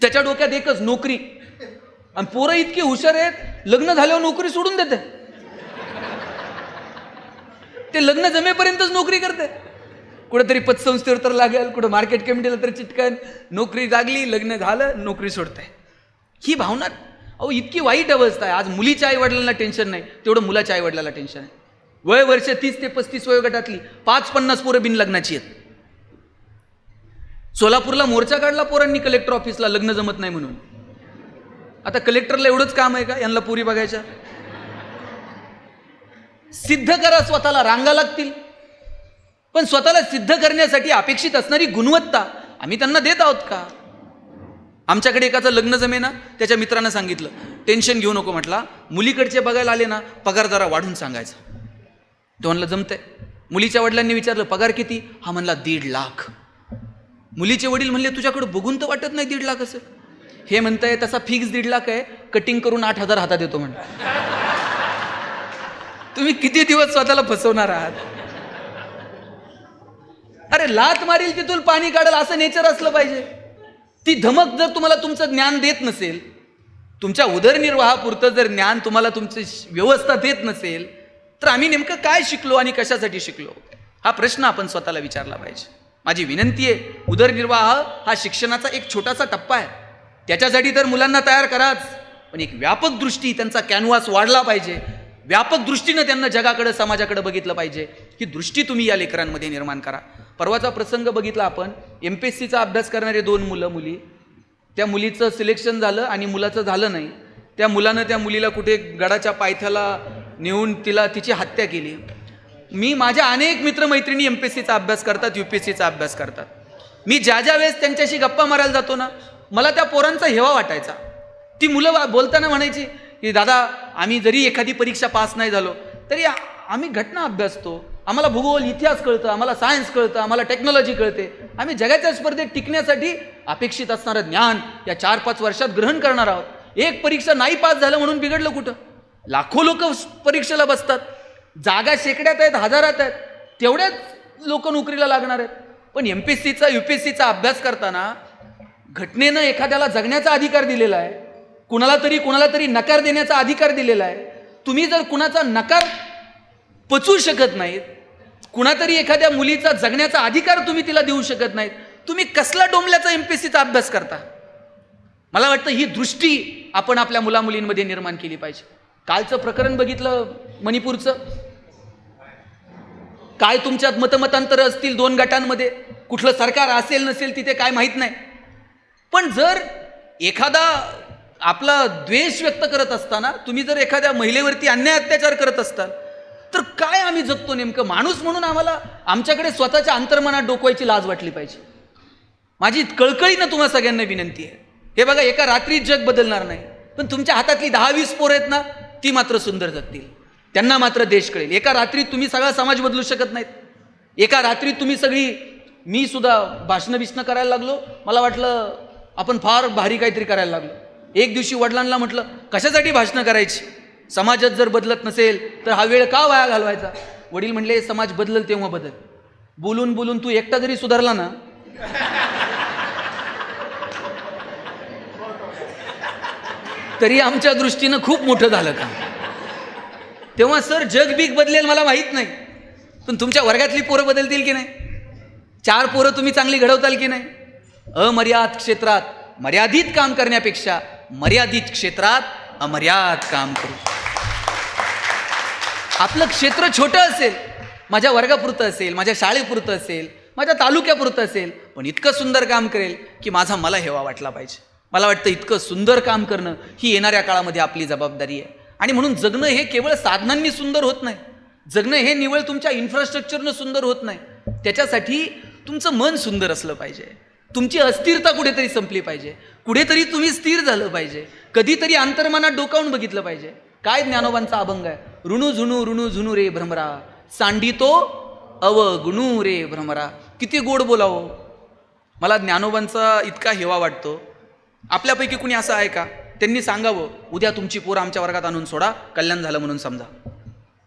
त्याच्या डोक्यात एकच नोकरी. आणि पोरं इतकी हुशार आहेत, लग्न झाल्यावर नोकरी सोडून देते, ते लग्न जमेपर्यंतच नोकरी करते. कुठेतरी पतसंस्थेवर तर लागेल, कुठं मार्केट कमिटीला तर चिटकन, नोकरी लागली लग्न झालं नोकरी सोडते. ही भावना अहो इतकी वाईट अवस्था आहे. आज मुलीच्या आईवडिलांना टेन्शन नाही तेवढं मुलाच्या आईवडिलाला टेन्शन आहे. वय वर्ष 30 ते 35 वयोगटातली 5-50 पोरं बिन लग्नाची आहेत. सोलापूरला मोर्चा काढला पोरांनी कलेक्टर ऑफिसला, लग्न जमत नाही म्हणून. आता कलेक्टरला एवढंच काम आहे का यांना पोरी बघायच्या? सिद्ध करा स्वतःला, रांगा लागतील, पण स्वतःला सिद्ध करण्यासाठी अपेक्षित असणारी गुणवत्ता आम्ही त्यांना देत आहोत का? आमच्याकडे एकाचं लग्न जमेना, त्याच्या मित्रानं सांगितलं टेन्शन घेऊ नको, म्हटला मुलीकडचे बघायला आले ना पगार जरा वाढून सांगायचा. तो म्हणलं जमतंय. मुलीच्या वडिलांनी विचारलं पगार किती? हा म्हणला 1.5 लाख. मुलीचे वडील म्हणले तुझ्याकडे बघून तर वाटत नाही 1.5 लाख असं. हे म्हणताय तसा फिक्स 1.5 लाख आहे, कटिंग करून 8,000 हातात येतो म्हण. तुम्ही किती दिवस स्वतःला फसवणार आहात? अरे लात मारील तिथून पाणी काढेल असं नेचर असलं पाहिजे. ती धमक जर तुम्हाला तुमचं ज्ञान देत नसेल, तुमच्या उदरनिर्वाहापुरतं जर ज्ञान तुम्हाला तुमची व्यवस्था देत नसेल, तर आम्ही नेमकं काय शिकलो आणि कशासाठी शिकलो हा प्रश्न आपण स्वतःला विचारला पाहिजे. माझी विनंती आहे, उदरनिर्वाह हा शिक्षणाचा एक छोटासा टप्पा आहे, त्याच्यासाठी तर मुलांना तयार कराच, पण एक व्यापक दृष्टी, त्यांचा कॅनव्हास वाढला पाहिजे. व्यापक दृष्टीनं त्यांना जगाकडे समाजाकडे बघितलं पाहिजे. ही दृष्टी तुम्ही या लेकरांमध्ये निर्माण करा. परवाचा प्रसंग बघितला आपण, MPSCचा अभ्यास करणारे 2 मुलं मुली, त्या मुलीचं सिलेक्शन झालं आणि मुलाचं झालं नाही. त्या मुलानं त्या मुलीला कुठे गडाच्या पायथ्याला नेऊन तिची हत्या केली. मी माझ्या अनेक मित्रमैत्रिणी MPSCचा अभ्यास करतात, UPSCचा अभ्यास करतात. मी ज्या वेळेस त्यांच्याशी गप्पा मारायला जातो ना, मला त्या पोरांचा हेवा वाटायचा. ती मुलं बोलताना म्हणायची की दादा आम्ही जरी एखादी परीक्षा पास नाही झालो तरी आम्ही घटना अभ्यासतो, आम्हाला भूगोल इतिहास कळतं, आम्हाला सायन्स कळतं, आम्हाला टेक्नॉलॉजी कळते, आम्ही जगाच्या स्पर्धेत टिकण्यासाठी अपेक्षित असणारं ज्ञान या 4-5 वर्षात ग्रहण करणार आहोत. एक परीक्षा नाही पास झालं म्हणून बिघडलं कुठं? लाखो लोक परीक्षेला बसतात, जागा शेकड्यात आहेत, हजारात आहेत, तेवढ्याच लोक नोकरीला लागणार आहेत. पण MPSCचा UPSCचा अभ्यास करताना घटनेनं एखाद्याला जगण्याचा अधिकार दिलेला आहे, कुणाला तरी नकार देण्याचा अधिकार दिलेला आहे. तुम्ही जर कुणाचा नकार पचवू शकत नाहीत, कुणातरी एखाद्या मुलीचा जगण्याचा अधिकार तुम्ही तिला देऊ शकत नाहीत, तुम्ही कसला डोंबल्याचा MPSCचा अभ्यास करता? मला वाटतं ही दृष्टी आपण आपल्या मुलामुलींमध्ये निर्माण केली पाहिजे. कालचं प्रकरण बघितलं मणिपूरचं, काय तुमच्यात मतमतांतर असतील 2 गटांमध्ये, कुठलं सरकार असेल नसेल तिथे काय माहीत नाही, पण जर एखादा आपला द्वेष व्यक्त करत असताना तुम्ही जर एखाद्या महिलेवरती अन्याय अत्याचार करत असताल, तर तर काय आम्ही जगतो नेमकं? माणूस म्हणून आम्हाला आमच्याकडे स्वतःच्या अंतर्मनात डोकवायची लाज वाटली पाहिजे. माझी कळकळीनं तुम्हा सगळ्यांना विनंती आहे. हे बघा, एका रात्रीत जग बदलणार नाही, पण तुमच्या हातातली 10-20 पोरं आहेत ना, ती मात्र सुंदर जगतील. त्यांना मात्र देश कळेल. एका रात्रीत तुम्ही सगळा समाज बदलू शकत नाहीत. एका रात्रीत तुम्ही सगळी, मी सुद्धा भाषणं करायला लागलो, मला वाटलं आपण फार भारी काहीतरी करायला लागलो. एक दिवशी वडिलांना म्हटलं, कशासाठी भाषणं करायची? समाजात जर बदलत नसेल तर हा वेळ का वाया घालवायचा? वडील म्हणले, समाज बदलल तेव्हा बदल. बोलून बोलून तू एकटा जरी सुधारला ना, तरी आमच्या दृष्टीनं खूप मोठं झालं का. तेव्हा सर जग बीग बदलेल मला माहीत नाही, पण तुमच्या वर्गातली पोरं बदलतील की नाही? 4 पोरं तुम्ही चांगली घडवताल की नाही? अमर्याद क्षेत्रात मर्यादित काम करण्यापेक्षा मर्यादित क्षेत्रात अमर्याद काम करू. आपलं क्षेत्र छोटं असेल, माझ्या वर्गापुरतं असेल, माझ्या शाळेपुरतं असेल, माझ्या तालुक्यापुरतं असेल, पण इतकं सुंदर काम करेल की माझा मला हेवा वाटला पाहिजे. मला वाटतं इतकं सुंदर काम करणं ही येणाऱ्या काळामध्ये आपली जबाबदारी आहे. आणि म्हणून जगणं हे केवळ साधनांनी सुंदर होत नाही. जगणं हे निवळ तुमच्या इन्फ्रास्ट्रक्चरनं सुंदर होत नाही. त्याच्यासाठी तुमचं मन सुंदर असलं पाहिजे. तुमची अस्थिरता कुठेतरी संपली पाहिजे. कुठेतरी तुम्ही स्थिर झालं पाहिजे. कधीतरी अंतर्मनात डोकावून बघितलं पाहिजे. काय ज्ञानोबांचा अभंग आहे, ऋणू झुणू रे भ्रमरा, सांडितो अवगुणू रे भ्रमरा. किती गोड बोलावं. मला ज्ञानोबांचा इतका हेवा वाटतो. आपल्यापैकी कुणी असं आहे का, त्यांनी सांगावं, उद्या तुमची पोरं आमच्या वर्गात आणून सोडा, कल्याण झालं म्हणून समजा.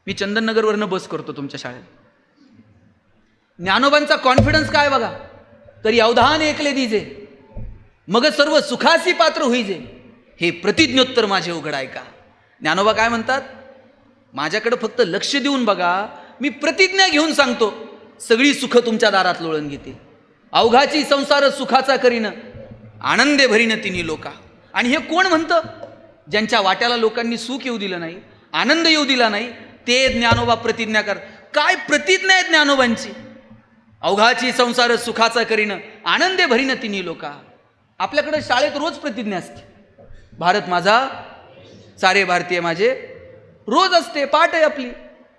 मी चंदननगरवरनं बस करतो तुमच्या शाळेत. ज्ञानोबांचा कॉन्फिडन्स काय बघा. तरी अवधान ऐकले दीजे, मग सर्व सुखासी पात्र होईजे, हे प्रतिज्ञोत्तर माझे उघड ऐका. ज्ञानोबा काय म्हणतात, माझ्याकडे फक्त लक्ष देऊन बघा, मी प्रतिज्ञा घेऊन सांगतो, सगळी सुख तुमच्या दारात लोळण घेतील. अवघाची संसार सुखाचा करीन, आनंदे भरीन तिन्ही लोका. आणि हे कोण म्हणतं? ज्यांच्या वाट्याला लोकांनी सुख येऊ दिलं नाही, आनंद येऊ दिला नाही, ते ज्ञानोबा प्रतिज्ञा कर. काय प्रतिज्ञा आहे ज्ञानोबांची? अवघाची संसार सुखाचा करीन, आनंदे भरीन तिन्ही लोका. आपल्याकडे शाळेत रोज प्रतिज्ञा असते, भारत माझा, सारे भारतीय माझे, रोज असते, पाठ आहे आपली.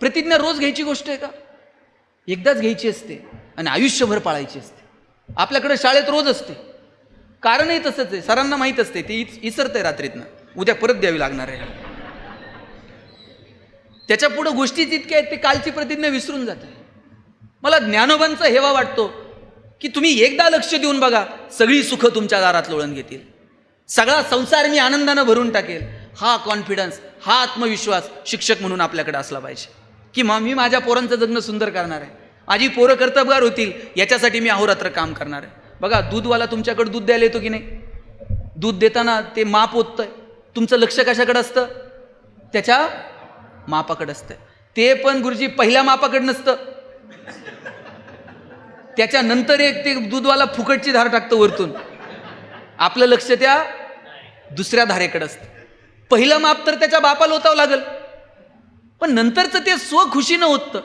प्रतिज्ञा रोज घ्यायची गोष्ट आहे का? एकदाच घ्यायची असते आणि आयुष्यभर पाळायची असते. आपल्याकडे शाळेत रोज असते. कारणही तसंच आहे, सरांना माहीत असते, ते इसरतंय रात्रीतनं, उद्या परत द्यावी लागणार आहे. त्याच्या पुढं गोष्टीच इतक्या आहेत, ते कालची प्रतिज्ञा विसरून जाते. मला ज्ञानोबांचा हेवा वाटतो की तुम्ही एकदा लक्ष देऊन बघा, सगळी सुख तुमच्या दारात लोळण घेतील, सगळा संसार मी आनंदानं भरून टाकेल. हा कॉन्फिडन्स, हा आत्मविश्वास शिक्षक म्हणून आपल्याकडे असला पाहिजे की मी माझ्या पोरांचं जगणं सुंदर करणार आहे, माझी पोरं कर्तबगार होतील, याच्यासाठी मी अहोरात्र काम करणार आहे. बघा, दूधवाला तुमच्याकडे दूध द्यायला येतो की नाही? दूध देताना ते माप ओततंय, तुमचं लक्ष कशाकडे असतं? त्याच्या मापाकडे असतं. ते पण गुरुजी पहिल्या मापाकडे नसतं, त्याच्यानंतर एक ते दूधवाला फुकटची धार टाकतं वरतून. आपलं लक्ष त्या दुसऱ्या धारेकडे असतं. पहिलं माप तर त्याच्या बापाला ओतावं लागल, पण नंतरचं ते स्वखुशीनं ओततं,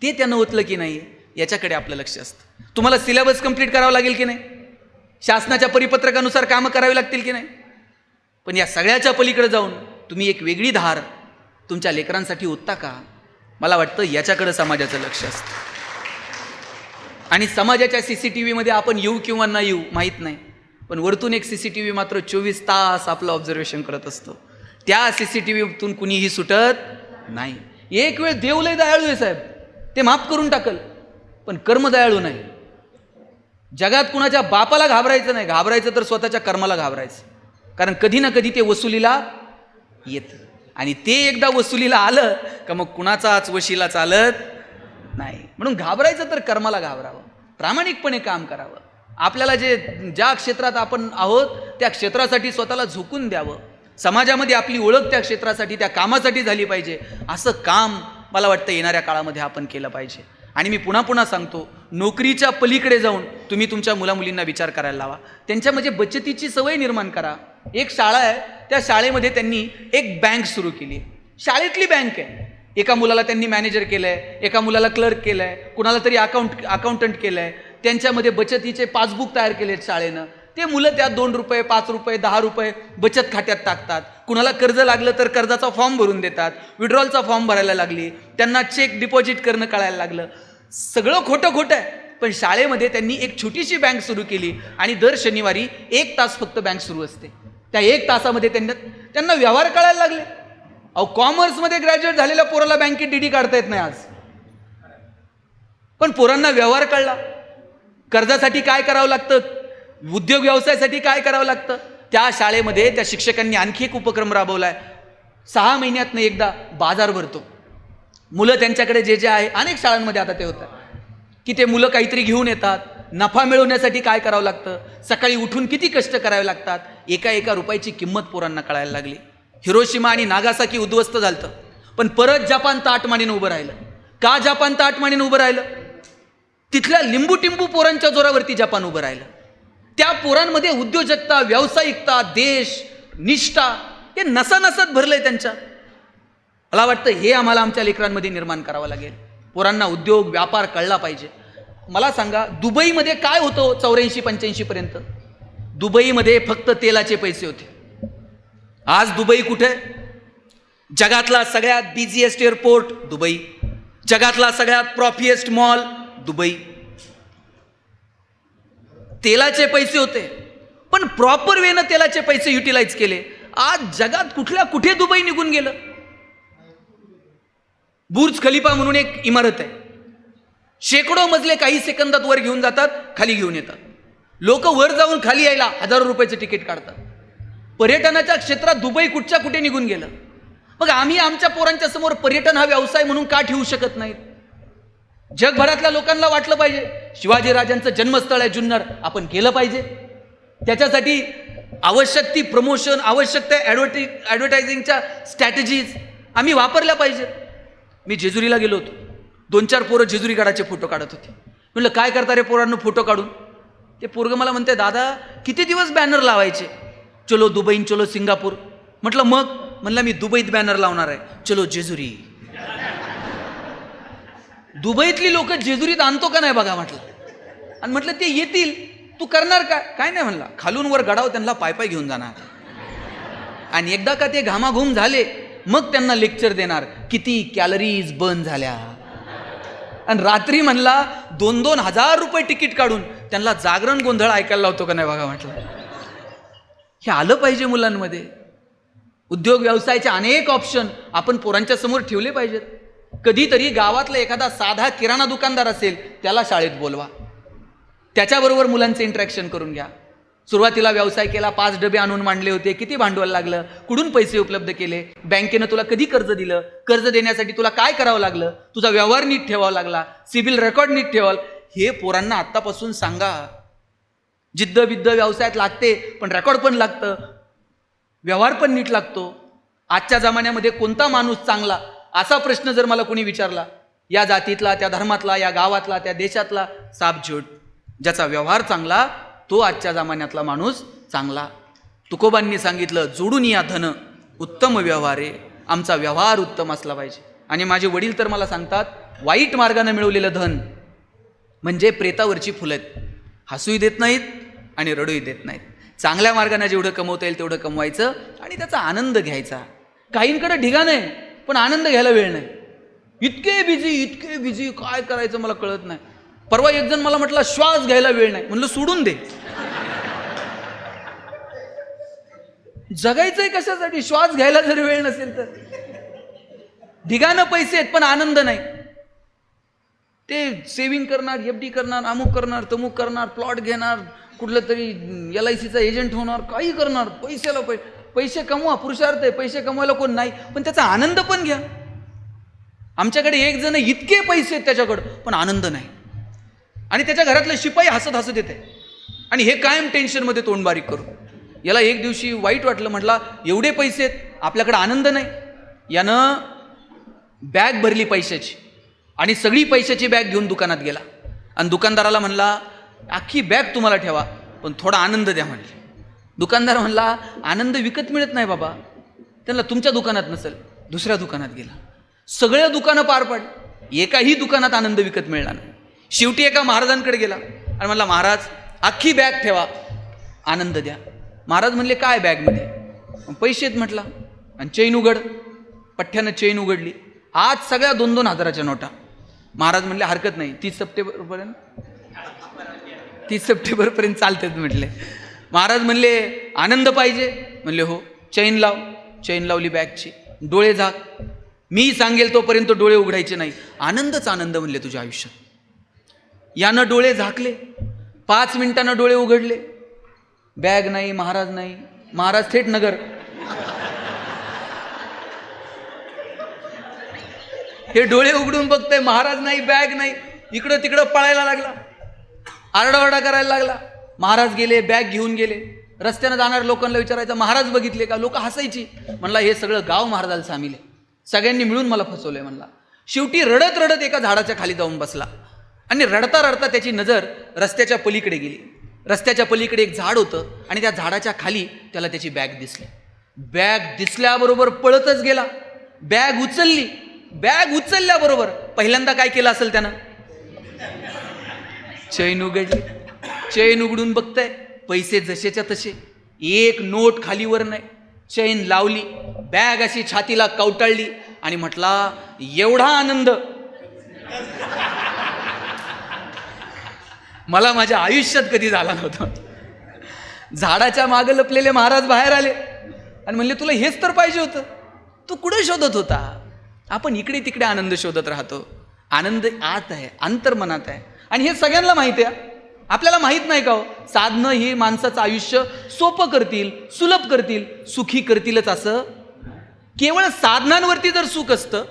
ते त्यानं ओतलं की नाही याच्याकडे आपलं लक्ष असतं. तुम्हाला सिलेबस कंप्लीट करावं लागेल की नाही, शासनाच्या परिपत्रकानुसार कामं करावी लागतील की नाही, पण या सगळ्याच्या पलीकडे जाऊन तुम्ही एक वेगळी धार तुमच्या लेकरांसाठी ओतता का? मला वाटतं याच्याकडे समाजाचं लक्ष असतं. आणि समाजाच्या CCTV मध्ये आपण येऊ किंवा न येऊ माहीत नाही, पण वरतून एक CCTV मात्र 24 तास आपलं ऑब्झर्वेशन करत असतो. त्या CCTVतून कुणीही सुटत नाही. एक वेळ देव लय दयाळू आहे साहेब, ते माफ करून टाकल, पण कर्म दयाळू नाही. जगात कुणाच्या बापाला घाबरायचं नाही, घाबरायचं तर स्वतःच्या कर्माला घाबरायचं, कारण कधी ना कधी ते वसुलीला येतं. आणि ते एकदा वसुलीला आलं का मग कुणाचाच वशिला चालत नाही. म्हणून घाबरायचं तर कर्माला घाबरावं, प्रामाणिकपणे काम करावं. आपल्याला ज्या क्षेत्रात आपण आहोत त्या क्षेत्रासाठी स्वतःला झोकून द्यावं. समाजामध्ये आपली ओळख त्या क्षेत्रासाठी, त्या कामासाठी झाली पाहिजे. असं काम मला वाटतं येणाऱ्या काळामध्ये आपण केलं पाहिजे. आणि मी पुन्हा पुन्हा सांगतो, नोकरीच्या पलीकडे जाऊन तुम्ही तुमच्या मुलामुलींना विचार करायला लावा. त्यांच्यामध्ये बचतीची सवय निर्माण करा. एक शाळा आहे, त्या शाळेमध्ये त्यांनी एक बँक सुरू केली, शाळेतली बँक आहे. एका मुलाला त्यांनी मॅनेजर केलं आहे, एका मुलाला क्लर्क केलं आहे, कुणाला तरी अकाउंटंट केलं आहे. त्यांच्यामध्ये बचतीचे पासबुक तयार केले आहेत शाळेनं. ते मुलं त्यात 2 रुपये 5 रुपये 10 रुपये बचत खात्यात टाकतात. कुणाला कर्ज लागलं तर कर्जाचा फॉर्म भरून देतात. विड्रॉलचा फॉर्म भरायला लागली, त्यांना चेक डिपॉझिट करणं कळायला लागलं. सगळं खोटं खोटं आहे. पण शाळेमध्ये त्यांनी एक छोटीशी बँक सुरू केली आणि दर शनिवारी 1 तास फक्त बँक सुरू असते. त्या 1 तासामध्ये त्यांना व्यवहार कळायला लागले. अहो, कॉमर्समध्ये ग्रॅज्युएट झालेल्या पोराला बँकेत डीडी काढता येत नाही आज, पण पोरांना व्यवहार कळला. कर्जासाठी काय करावं लागतं, उद्योग व्यवसायासाठी काय करावं लागतं. त्या शाळेमध्ये त्या शिक्षकांनी आणखी एक उपक्रम राबवलाय. 6 महिन्यातनं एकदा बाजार भरतो. मुलं त्यांच्याकडे जे जे आहे, अनेक शाळांमध्ये आता ते होतं की ते मुलं काहीतरी घेऊन येतात. नफा मिळवण्यासाठी काय करावं लागतं, सकाळी उठून किती कष्ट करावे लागतात, एका रुपयाची किंमत पोरांना कळायला लागली. हिरोशिमा आणि नागासाकी उद्ध्वस्त झालं, पण परत जपान ताटमानेनं उभं राहिलं. का जपान ताटमानेनं उभं राहिलं? तिथल्या लिंबू टिंबू पोरांच्या जोरावरती जपान उभं राहिलं. त्या पोरांमध्ये उद्योजकता, व्यावसायिकता, देश निष्ठा हे नसानसात भरलंय त्यांच्या. मला वाटतं हे आम्हाला आमच्या लेकरांमध्ये निर्माण करावं लागेल. पोरांना उद्योग व्यापार कळला पाहिजे. मला सांगा, दुबईमध्ये काय होतं 84-85 पर्यंत? दुबईमध्ये फक्त तेलाचे पैसे होते. आज दुबई कुठे? जगातला सगळ्यात बिझिएस्ट एअरपोर्ट दुबई, जगातला सगळ्यात प्रॉफिएस्ट मॉल दुबई. तेलाचे पैसे होते, पण प्रॉपर वेनं तेलाचे पैसे युटिलाइज केले. आज जगात कुठल्या कुठे दुबई निघून गेलं. बुर्ज खलिफा म्हणून एक इमारत आहे, शेकडो मजले काही सेकंदात वर घेऊन जातात, खाली घेऊन येतात. लोक वर जाऊन खाली यायला हजारो रुपयाचं तिकीट काढतात. पर्यटनाच्या क्षेत्रात दुबई कुठच्या कुठे निघून गेलं. मग आम्ही आमच्या पोरांच्या समोर पर्यटन हा व्यवसाय म्हणून का ठेवू शकत नाहीत? जगभरातल्या लोकांना वाटलं पाहिजे शिवाजी राजांचं जन्मस्थळ आहे जुन्नर, आपण केलं पाहिजे. त्याच्यासाठी आवश्यक ती प्रमोशन, आवश्यक त्या ॲडव्हर्टायझिंगच्या स्ट्रॅटेजीज आम्ही वापरल्या पाहिजेत. मी जेजुरीला गेलो होतो. 2-4 पोरं जेजुरी गडाचे फोटो काढत होते. म्हटलं काय करता रे पोरांनो फोटो काढून? ते पोरगं मला म्हणते, दादा किती दिवस बॅनर लावायचे, चलो दुबईन चलो सिंगापूर. म्हटलं मग? म्हणलं मी दुबईत बॅनर लावणार आहे, चलो जेजुरी. दुबईतली लोक जेजुरीत आणतो का नाही बघा म्हटलं. आणि म्हटलं ते येतील, तू करणार काय? काय नाही म्हणला, खालून वर गडावर त्यांना पाय घेऊन जाणार आणि एकदा का ते घामाघूम झाले मग त्यांना लेक्चर देणार किती कॅलरीज बर्न झाल्या. आणि रात्री म्हणला 2-2 हजार रुपये तिकीट काढून त्यांना जागरण गोंधळ ऐकायला लावतो का नाही बघा म्हटलं. हे आलं पाहिजे मुलांमध्ये. उद्योग व्यवसायाचे अनेक ऑप्शन आपण पोरांच्या समोर ठेवले पाहिजेत. कधीतरी गावातला एखादा साधा किराणा दुकानदार असेल त्याला शाळेत बोलवा, त्याच्याबरोबर मुलांचे इंटरॅक्शन करून घ्या. सुरुवातीला व्यवसाय केला, 5 डबे आणून मांडले होते, किती भांडवल लागलं, कुठून पैसे उपलब्ध केले, बँकेनं तुला कधी कर्ज दिलं, कर्ज देण्यासाठी तुला काय करावं लागलं, तुझा व्यवहार नीट ठेवावा लागला, सिबिल रेकॉर्ड नीट ठेवाल, हे पोरांना आत्तापासून सांगा. जिद्द बिद्द व्यवसायात लागते, पण रेकॉर्ड पण लागतं, व्यवहार पण नीट लागतो. आजच्या जमान्यामध्ये कोणता माणूस चांगला असा प्रश्न जर मला कोणी विचारला, या जातीतला, त्या धर्मातला, या गावातला, त्या देशातला, साबझूट. ज्याचा व्यवहार चांगला तो आजच्या जमान्यातला माणूस चांगला. तुकोबांनी सांगितलं, जोडून या धन उत्तम व्यवहारे. आमचा व्यवहार उत्तम असला पाहिजे. आणि माझे वडील तर मला सांगतात, वाईट मार्गाने मिळवलेलं धन म्हणजे प्रेतावरची फुलं आहेत, हसूही देत नाहीत आणि रडूही देत नाहीत. चांगल्या मार्गाने जेवढं कमवता येईल तेवढं कमवायचं आणि त्याचा आनंद घ्यायचा. काहींकडे ढिगा नाही, पण आनंद घ्यायला वेळ नाही. इतके बिझी काय करायचं मला कळत नाही. परवा एक जण मला म्हटलं, श्वास घ्यायला वेळ नाही. म्हणलं सोडून दे, जगायचंय कशासाठी? श्वास घ्यायला जर वेळ नसेल तर. ढिगानं पैसे आहेत पण आनंद नाही. ते सेव्हिंग करणार, FD करणार, अमुक करणार, तमुक करणार, प्लॉट घेणार, कुठलं तरी LICचा एजंट होणार, काही करणार. पैशाला पैसे कमवा, पुरुषार्थ आहे, पैसे कमवायला कोण नाही, पण त्याचा आनंद पण घ्या. आमच्याकडे एक जण इतके पैसे आहेत त्याच्याकडं पण आनंद नाही, आणि त्याच्या घरातले शिपाई हसत हसत येते आणि हे कायम टेन्शनमध्ये तोंड बारीक करू. याला एक दिवशी वाईट वाटलं, म्हटला एवढे पैसे आहेत आपल्याकडे आनंद नाही. यानं बॅग भरली पैशाची आणि सगळी पैशाची बॅग घेऊन दुकानात गेला आणि दुकानदाराला म्हणला, अख्खी बॅग तुम्हाला ठेवा पण थोडा आनंद द्या म्हणले. दुकानदार म्हणला, आनंद विकत मिळत नाही बाबा. त्यांना तुमच्या दुकानात नसेल, दुसऱ्या दुकानात गेला. सगळ्या दुकानं पार पाडली, एकाही दुकानात आनंद विकत मिळला नाही. शेवटी एका महाराजांकडे गेला आणि म्हणला, महाराज अख्खी बॅग ठेवा आनंद द्या. महाराज म्हणले काय बॅगमध्ये? पैसे आहेत म्हटला. आणि चैन उघड. पठ्ठ्यानं चैन उघडली. आज सगळ्या 2-2 हजाराच्या नोटा. महाराज म्हणले हरकत नाही, 30 सप्टेंबरपर्यंत चालतात म्हटले. महाराज म्हणले आनंद पाहिजे? म्हणले हो. चैन लाव. चैन लावली बॅगची. डोळे झाक. मी सांगेल तोपर्यंत डोळे उघडायचे नाही. आनंदच आनंद म्हणले तुझ्या आयुष्यात. यानं डोळे झाकले. 5 मिनिटानं डोळे उघडले. बॅग नाही, महाराज नाही. महाराज थेट नगर. हे डोळे उघडून बघताय, महाराज नाही, बॅग नाही. इकडं तिकडं पळायला लागला, आरडाओरडा करायला लागला. महाराज गेले, बॅग घेऊन गेले. रस्त्यानं जाणाऱ्या लोकांना विचारायचं महाराज बघितले का? लोक हसायची. म्हणला हे सगळं गाव महाराजाला सामील आहे, सगळ्यांनी मिळून मला फसवलंय म्हणला. शेवटी रडत रडत एका झाडाच्या खाली जाऊन बसला आणि रडता रडता त्याची नजर रस्त्याच्या पलीकडे गेली. रस्त्याच्या पलीकडे एक झाड होतं आणि त्या झाडाच्या खाली त्याला त्याची बॅग दिसली. बॅग दिसल्याबरोबर पळतच गेला. बॅग उचलली. बॅग उचलल्याबरोबर पहिल्यांदा काय केलं असेल त्यानं? चैन उघडली. चैन उघडून बघताय, पैसे जसेच्या तसे, एक नोट खालीवर नाही. चैन लावली. बॅग अशी छातीला कवटाळली आणि म्हटला एवढा आनंद मला माझ्या आयुष्यात कधी झाला नव्हता. झाडाच्या मागे लपलेले महाराज बाहेर आले आणि म्हणले तुला हेच तर पाहिजे होतं, तू कुठे शोधत होता? आपण इकडे तिकडे आनंद शोधत राहतो. आनंद आत आहे, अंतर्मनात आहे. आणि हे सगळ्यांना माहिती आहे. आपल्याला माहित नाही का हो, साधनं ही माणसाचं आयुष्य सोपं करतील, सुलभ करतील, सुखी करतीलच असं? केवळ साधनांवरती जर सुख असतं,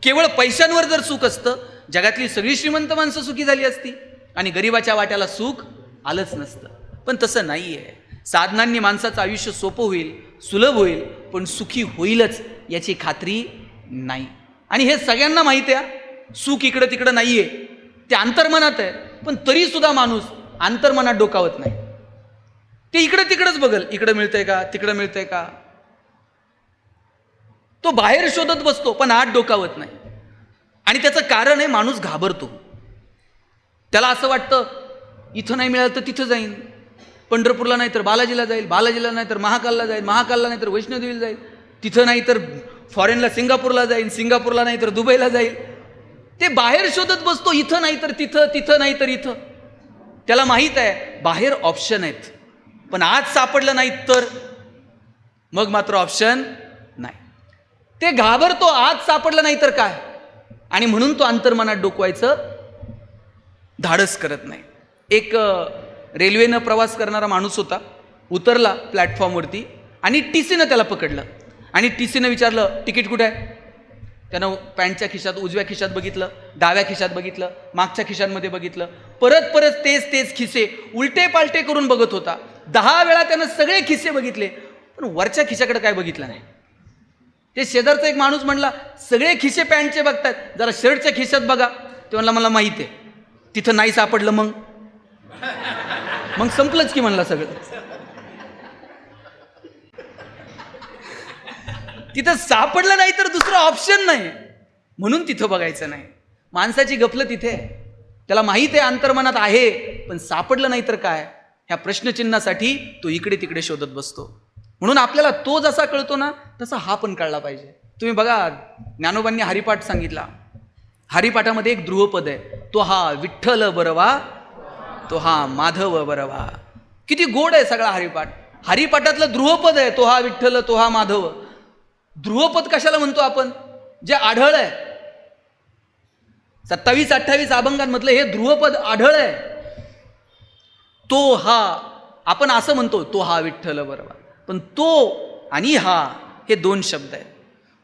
केवळ पैशांवर जर सुख असतं, जगातली सगळी श्रीमंत माणसं सुखी झाली असती आणि गरिबाच्या वाट्याला सुख आलंच नसतं. पण तसं नाही आहे. साधनांनी माणसाचं आयुष्य सोपं होईल, सुलभ होईल, पण सुखी होईलच याची खात्री नाही. आणि हे सगळ्यांना माहिती आहे. सुख इकडं तिकडं नाही आहे, ते अंतर्मनात आहे. पण तरी सुद्धा माणूस अंतर्मनात डोकावत नाही. ते इकडं तिकडंच बघल, इकडं मिळतंय का, तिकडं मिळतंय का. तो बाहेर शोधत बसतो पण आत डोकावत नाही. आणि त्याचं कारण आहे माणूस घाबरतो. त्याला असं वाटतं इथं नाही मिळालं तर तिथं जाईन, पंढरपूरला नाही तर बालाजीला जाईल, बालाजीला नाही तर महाकालला जाईल, महाकालला नाही तर वैष्णोदेवीला जाईल, तिथं नाही तर फॉरेनला सिंगापूरला जाईल, सिंगापूरला नाही तर दुबईला जाईल. ते बाहेर शोधत बसतो, इथं नाही तर तिथं, तिथं नाही तर इथं. त्याला माहित आहे बाहेर ऑप्शन आहेत, पण आज सापडलं नाही तर मग मात्र ऑप्शन नाही. ते घाबरतो आज सापडलं नाही तर काय, आणि म्हणून तो अंतर्मनात डोकवायचं धाडस करत नाही. एक रेल्वेनं प्रवास करणारा माणूस होता. उतरला प्लॅटफॉर्मवरती आणि टीसीनं त्याला पकडलं आणि टीसीनं विचारलं तिकीट कुठे आहे? त्यानं पॅन्टच्या खिशात, उजव्या खिशात बघितलं, डाव्या खिशात बघितलं, मागच्या खिशांमध्ये बघितलं. परत परत तेच खिसे उलटे पालटे करून बघत होता. 10 वेळा त्यानं सगळे खिसे बघितले, पण वरच्या खिशाकडे काय बघितलं नाही. ते शेजारचा एक माणूस म्हणला सगळे खिसे पॅन्टचे बघतात, जरा शर्टच्या खिशात बघा. ते म्हणला मला माहिती आहे. तिथं नाही सापडलं मग संपलंच की म्हणला सगळं. तिथं सापडलं नाही तर दुसरं ऑप्शन नाही, म्हणून तिथं बघायचं नाही. माणसाची गफलत तिथे आहे. त्याला माहित आहे अंतर्मनात आहे, पण सापडलं नाही तर काय, ह्या प्रश्नचिन्हासाठी तो इकडे तिकडे शोधत बसतो. म्हणून आपल्याला तो जसा कळतो ना तसा हा पण कळला पाहिजे. तुम्ही बघा, ज्ञानोबांनी हरिपाठ सांगितला. हरिपाठामध्ये एक ध्रुवपद आहे, तो हा विठ्ठल बरवा, तो हा माधव बरवा. किती गोड आहे सगळा हरिपाठ. हरिपाठातलं ध्रुवपद आहे, तो हा विठ्ठल, तो हा माधव. ध्रुवपद कशाला म्हणतो आपण? जे आढळ आहे, 27-28 अभंगांमधलं हे ध्रुवपद आढळ आहे. तो हा आपण असं म्हणतो, तो हा विठ्ठल बरवा. पण तो आणि हा हे 2 शब्द आहेत.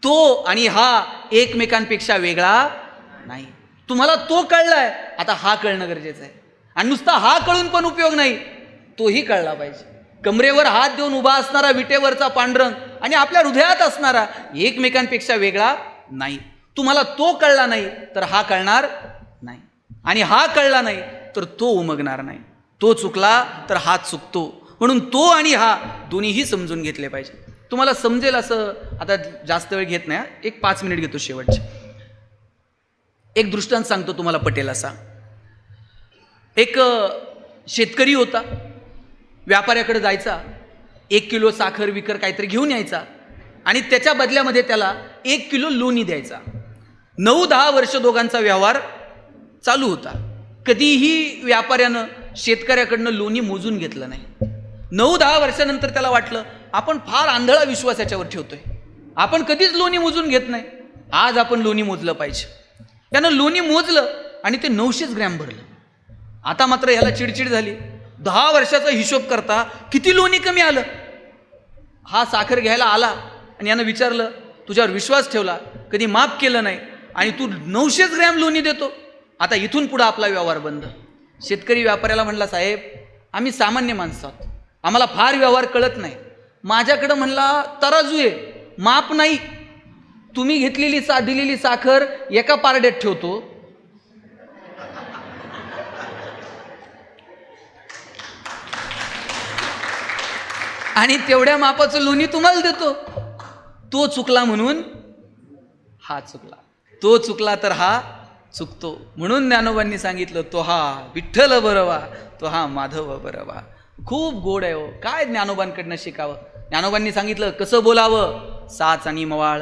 तो आणि हा एकमेकांपेक्षा वेगळा नाही. तुम्हाला तो कळलाय, आता हा कळणं गरजेचं आहे. आणि नुसता हा कळून पण उपयोग नाही, तोही कळला पाहिजे. कमरेवर हात देऊन उभा असणारा विटेवरचा पांडुरंग आणि आपल्या हृदयात असणारा एकमेकांपेक्षा वेगळा नाही. तुम्हाला तो कळला नाही तर हा कळणार नाही, आणि हा कळला नाही तर तो उमगणार नाही. तो चुकला तर हा चुकतो. म्हणून तो आणि हा दोन्हीही समजून घेतले पाहिजे. तुम्हाला समजेल असं आता जास्त वेळ घेत नाही, एक 5 मिनिट घेतो शेवटचे. एक दृष्टांत सांगतो, तुम्हाला पटेल असा. एक शेतकरी होता. व्यापाऱ्याकडे जायचा, 1 किलो साखर विकर काहीतरी घेऊन यायचा आणि त्याच्या बदल्यामध्ये त्याला 1 किलो लोणी द्यायचा. 9-10 वर्ष दोघांचा व्यवहार चालू होता. कधीही व्यापाऱ्यानं शेतकऱ्याकडनं लोणी मोजून घेतलं नाही. 9-10 वर्षानंतर त्याला वाटलं आपण फार आंधळा विश्वास याच्यावर ठेवतोय, आपण कधीच लोणी मोजून घेत नाही, आज आपण लोणी मोजलं पाहिजे. त्यानं लोणी मोजलं आणि ते 900 ग्रॅम भरलं. आता मात्र ह्याला चिडचिड झाली. 10 वर्षाचा हिशोब करता किती लोणी कमी आलं. हा साखर घ्यायला आला आणि यानं विचारलं, तुझ्यावर विश्वास ठेवला, कधी माफ केलं नाही आणि तू 900 ग्रॅम लोणी देतो, आता इथून पुढं आपला व्यवहार बंद. शेतकरी व्यापाऱ्याला म्हणला, साहेब आम्ही सामान्य माणसं आहोत, आम्हाला फार व्यवहार कळत नाही. माझ्याकडं म्हणला तराजू आहे, माप नाही. तुम्ही घेतलेली दिलेली साखर एका पारड्यात ठेवतो, आणि तेवढ्या मापाचं लोणी तुम्हाला देतो. तो चुकला म्हणून हा चुकला, तो चुकला तर हा चुकतो. म्हणून ज्ञानोबांनी सांगितलं, तो हा विठ्ठल बरवा, तो हा माधव बरवा. खूप गोड आहे हो. काय ज्ञानोबांकडनं शिकावं. ज्ञानोबांनी सांगितलं कसं बोलावं. साच आणि मवाळ,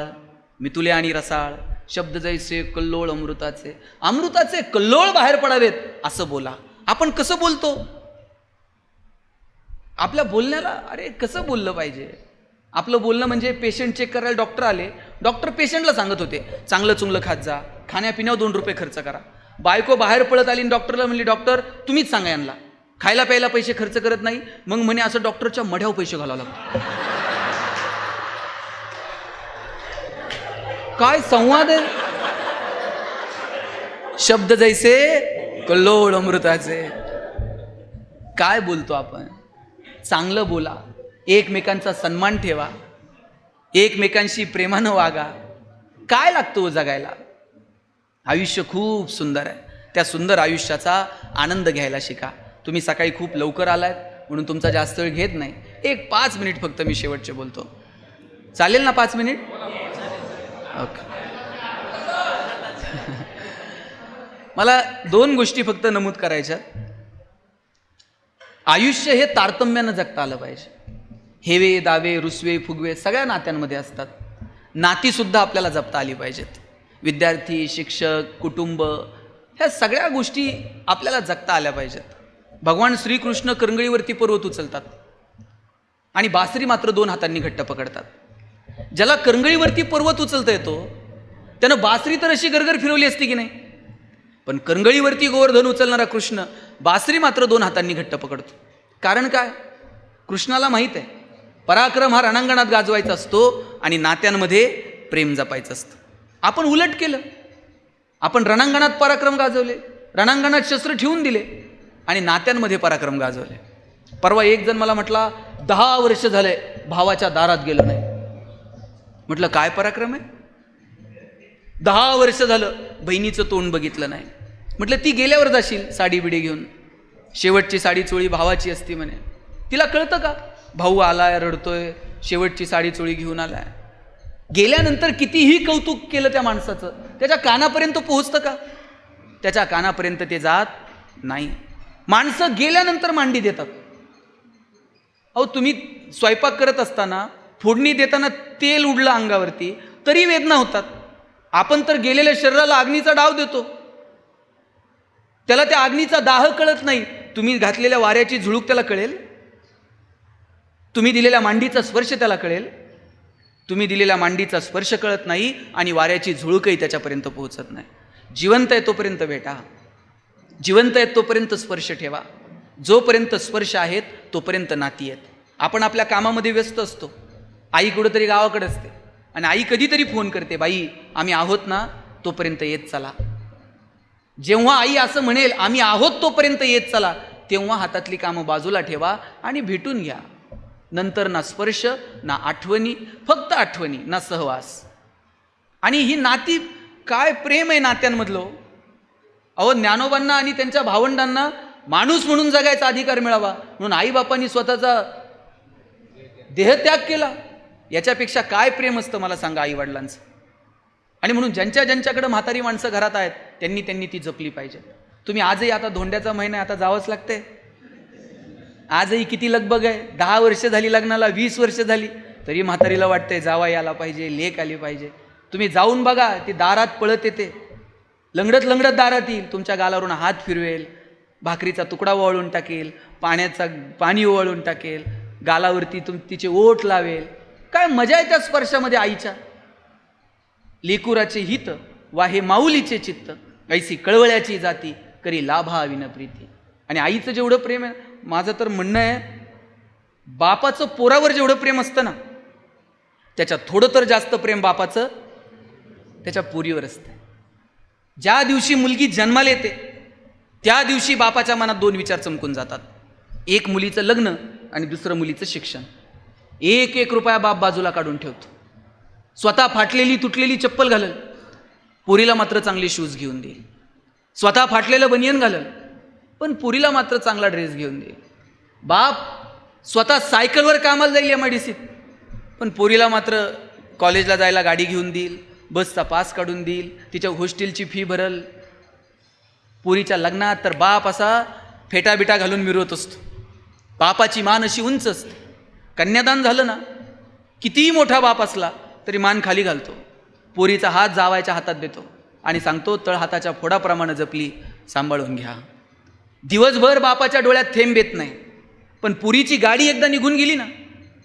मितुले आणि रसाळ, शब्द जैसे कल्लोळ अमृताचे, अमृताचे कल्लोळ बाहेर पडावेत असं बोला. आपण कसं बोलतो, आपल्या बोलण्याला अरे कसं बोललं पाहिजे. आपलं बोलणं म्हणजे पेशंट चेक करायला डॉक्टर आले, डॉक्टर पेशंटला सांगत होते चांगलं चुंगलं खात जा, खाण्यापिण्यावर 2 रुपये खर्च करा. बायको बाहेर पळत आली आणि डॉक्टरला म्हणली, डॉक्टर तुम्हीच सांगा यांना, खायला प्यायला पैसे खर्च करत नाही. मग म्हणे असं डॉक्टरच्या मढ्यावर पैसे घालावं लागतात. काय संवाद आहे. शब्द जैसे कल्लोळ अमृताचे. काय बोलतो आपण. चांगलं बोला, एकमेकांचा सन्मान ठेवा, एकमेकांशी प्रेमानं वागा. काय लागतो जगायला. आयुष्य खूप सुंदर आहे, त्या सुंदर आयुष्याचा आनंद घ्यायला शिका. तुम्ही सकाळी खूप लवकर आलात म्हणून तुमचा जास्त वेळ घेत नाही. 5 मिनिट फक्त मी शेवटचे बोलतो, चालेल ना? 5 मिनिट ओके. मला 2 गोष्टी फक्त नमूद करायच्या. आयुष्य हे तारतम्यानं जगता आलं पाहिजे. हेवे दावे रुसवे फुगवे सगळ्या नात्यांमध्ये असतात. नातीसुद्धा आपल्याला जपता आली पाहिजेत. विद्यार्थी, शिक्षक, कुटुंब, ह्या सगळ्या गोष्टी आपल्याला जगता आल्या पाहिजेत. भगवान श्रीकृष्ण करंगळीवरती पर्वत उचलतात आणि बासरी मात्र 2 हातांनी घट्ट पकडतात. ज्याला करंगळीवरती पर्वत उचलता येतो त्यानं बासरी तर अशी गरगर फिरवली असती की नाही, पण करंगळीवरती गोवर्धन उचलणारा कृष्ण बासरी मात्र 2 हातांनी घट्ट पकडतो. कारण काय. कृष्णाला माहीत आहे पराक्रम हा रणांगणात गाजवायचा असतो आणि नात्यांमध्ये प्रेम जपायचं असतं. आपण उलट केलं. आपण रणांगणात पराक्रम गाजवले, रणांगणात शस्त्र ठेवून दिले आणि नात्यांमध्ये पराक्रम गाजवले. परवा एक जण मला म्हटला 10 वर्ष झाले भावाच्या दारात गेलो नाही. म्हटलं काय पराक्रम आहे. 10 वर्ष झालं बहिणीचं तोंड बघितलं नाही. म्हटलं ती गेल्यावर जाशील साडी बिडी घेऊन, शेवटची साडी चोळी भावाची असती म्हणे. तिला कळतं का भाऊ आलाय रडतोय, शेवटची साडी चोळी घेऊन आलाय. गेल्यानंतर कितीही कौतुक केलं त्या माणसाचं, त्याच्या कानापर्यंत पोहोचतं का. त्याच्या कानापर्यंत ते जात नाही. माणसं गेल्यानंतर मांडी देतात. अहो तुम्ही स्वयंपाक करत असताना फोडणी देताना तेल उडलं अंगावरती तरी वेदना होतात. आपण तर गेलेल्या शरीराला अग्नीचा डाव देतो, त्याला त्या अग्नीचा दाह कळत नाही. तुम्ही घातलेल्या वाऱ्याची झुळूक त्याला कळेल, तुम्ही दिलेल्या मांडीचा स्पर्श त्याला कळेल. तुम्ही दिलेल्या मांडीचा स्पर्श कळत नाही आणि वाऱ्याची झुळूकही त्याच्यापर्यंत पोहोचत नाही. जिवंत आहे तोपर्यंत भेटा, जिवंत आहेत तोपर्यंत स्पर्श ठेवा. जोपर्यंत स्पर्श आहेत तोपर्यंत नाती आहेत. आपण आपल्या कामामध्ये व्यस्त असतो. आई कुठंतरी गावाकडे असते आणि आई कधीतरी फोन करते, बाई आम्ही आहोत ना तोपर्यंत येत चला. जेव्हा आई असं म्हणेल आम्ही आहोत तोपर्यंत येत चला, तेव्हा हातातली कामं बाजूला ठेवा आणि भेटून घ्या. नंतर ना स्पर्श ना आठवणी, फक्त आठवणी ना सहवास. आणि ही नाती काय प्रेम आहे नात्यांमधलं. अहो ज्ञानोबांना आणि त्यांच्या भावंडांना माणूस म्हणून जगायचा अधिकार मिळावा म्हणून आईबापांनी स्वतःचा देहत्याग केला. याच्यापेक्षा काय प्रेम असतं मला सांगा आई वडिलांचं. आणि म्हणून ज्यांच्याकडे म्हातारी माणसं घरात आहेत त्यांनी ती जपली पाहिजे. तुम्ही आजही आता धोंड्याचा महिना आता जावंच लागते. आजही किती लगबग आहे, 10 वर्ष झाली लग्नाला, 20 वर्ष झाली, तरी म्हातारीला वाटतंय जावा यायला पाहिजे, लेक आली पाहिजे. तुम्ही जाऊन बघा, ती दारात पळत येते, लंगडत लंगडत दारात येईल, तुमच्या गालावरून हात फिरवेल, भाकरीचा तुकडा ओवाळून टाकेल, पाणी ओवाळून टाकेल, गालावरती तिचे ओठ लावेल. काय मजा आहे त्या स्पर्शामध्ये आईच्या. लेकुराचे हित वाहे माऊलीचे चित्त, ऐसी कळवळ्याची जाती करी लाभा विन प्रीती. आणि आईचं जेवढं प्रेम आहे, माझं तर म्हणणं आहे, बापाचं पोरावर जेवढं प्रेम असतं ना, त्याच्यात थोडं तर जास्त प्रेम बापाचं त्याच्या पोरीवर असतं. ज्या दिवशी मुलगी जन्माला येते त्या दिवशी बापाच्या मनात 2 विचार चमकून जातात. एक मुलीचं लग्न आणि दुसरं मुलीचं शिक्षण. 1 रुपया बाप बाजूला काढून ठेवतो. स्वतः फाटलेली तुटलेली चप्पल घालल, पोरीला मात्र चांगले शूज घेऊन देईल. स्वतः फाटलेलं बनियन घालल, पण पोरीला मात्र चांगला ड्रेस घेऊन देईल. बाप स्वतः सायकलवर कामाला जाईल MIDCत, पण पोरीला मात्र कॉलेजला जायला गाडी घेऊन देईल, बसचा पास काढून देईल, तिच्या हॉस्टेलची फी भरल. पोरीच्या लग्नात तर बाप असा फेटाबिटा घालून मिरवत असतो. बापाची मान अशी उंच असते. कन्यादान झालं ना, कितीही मोठा बाप असला तरी मान खाली घालतो. पोरीचा हात जावायच्या हातात देतो आणि सांगतो, तळ हाताच्या फोडाप्रमाणे जपली, सांभाळून घ्या. दिवसभर बापाच्या डोळ्यात थेंब येत नाही, पण पोरीची गाडी एकदा निघून गेली ना,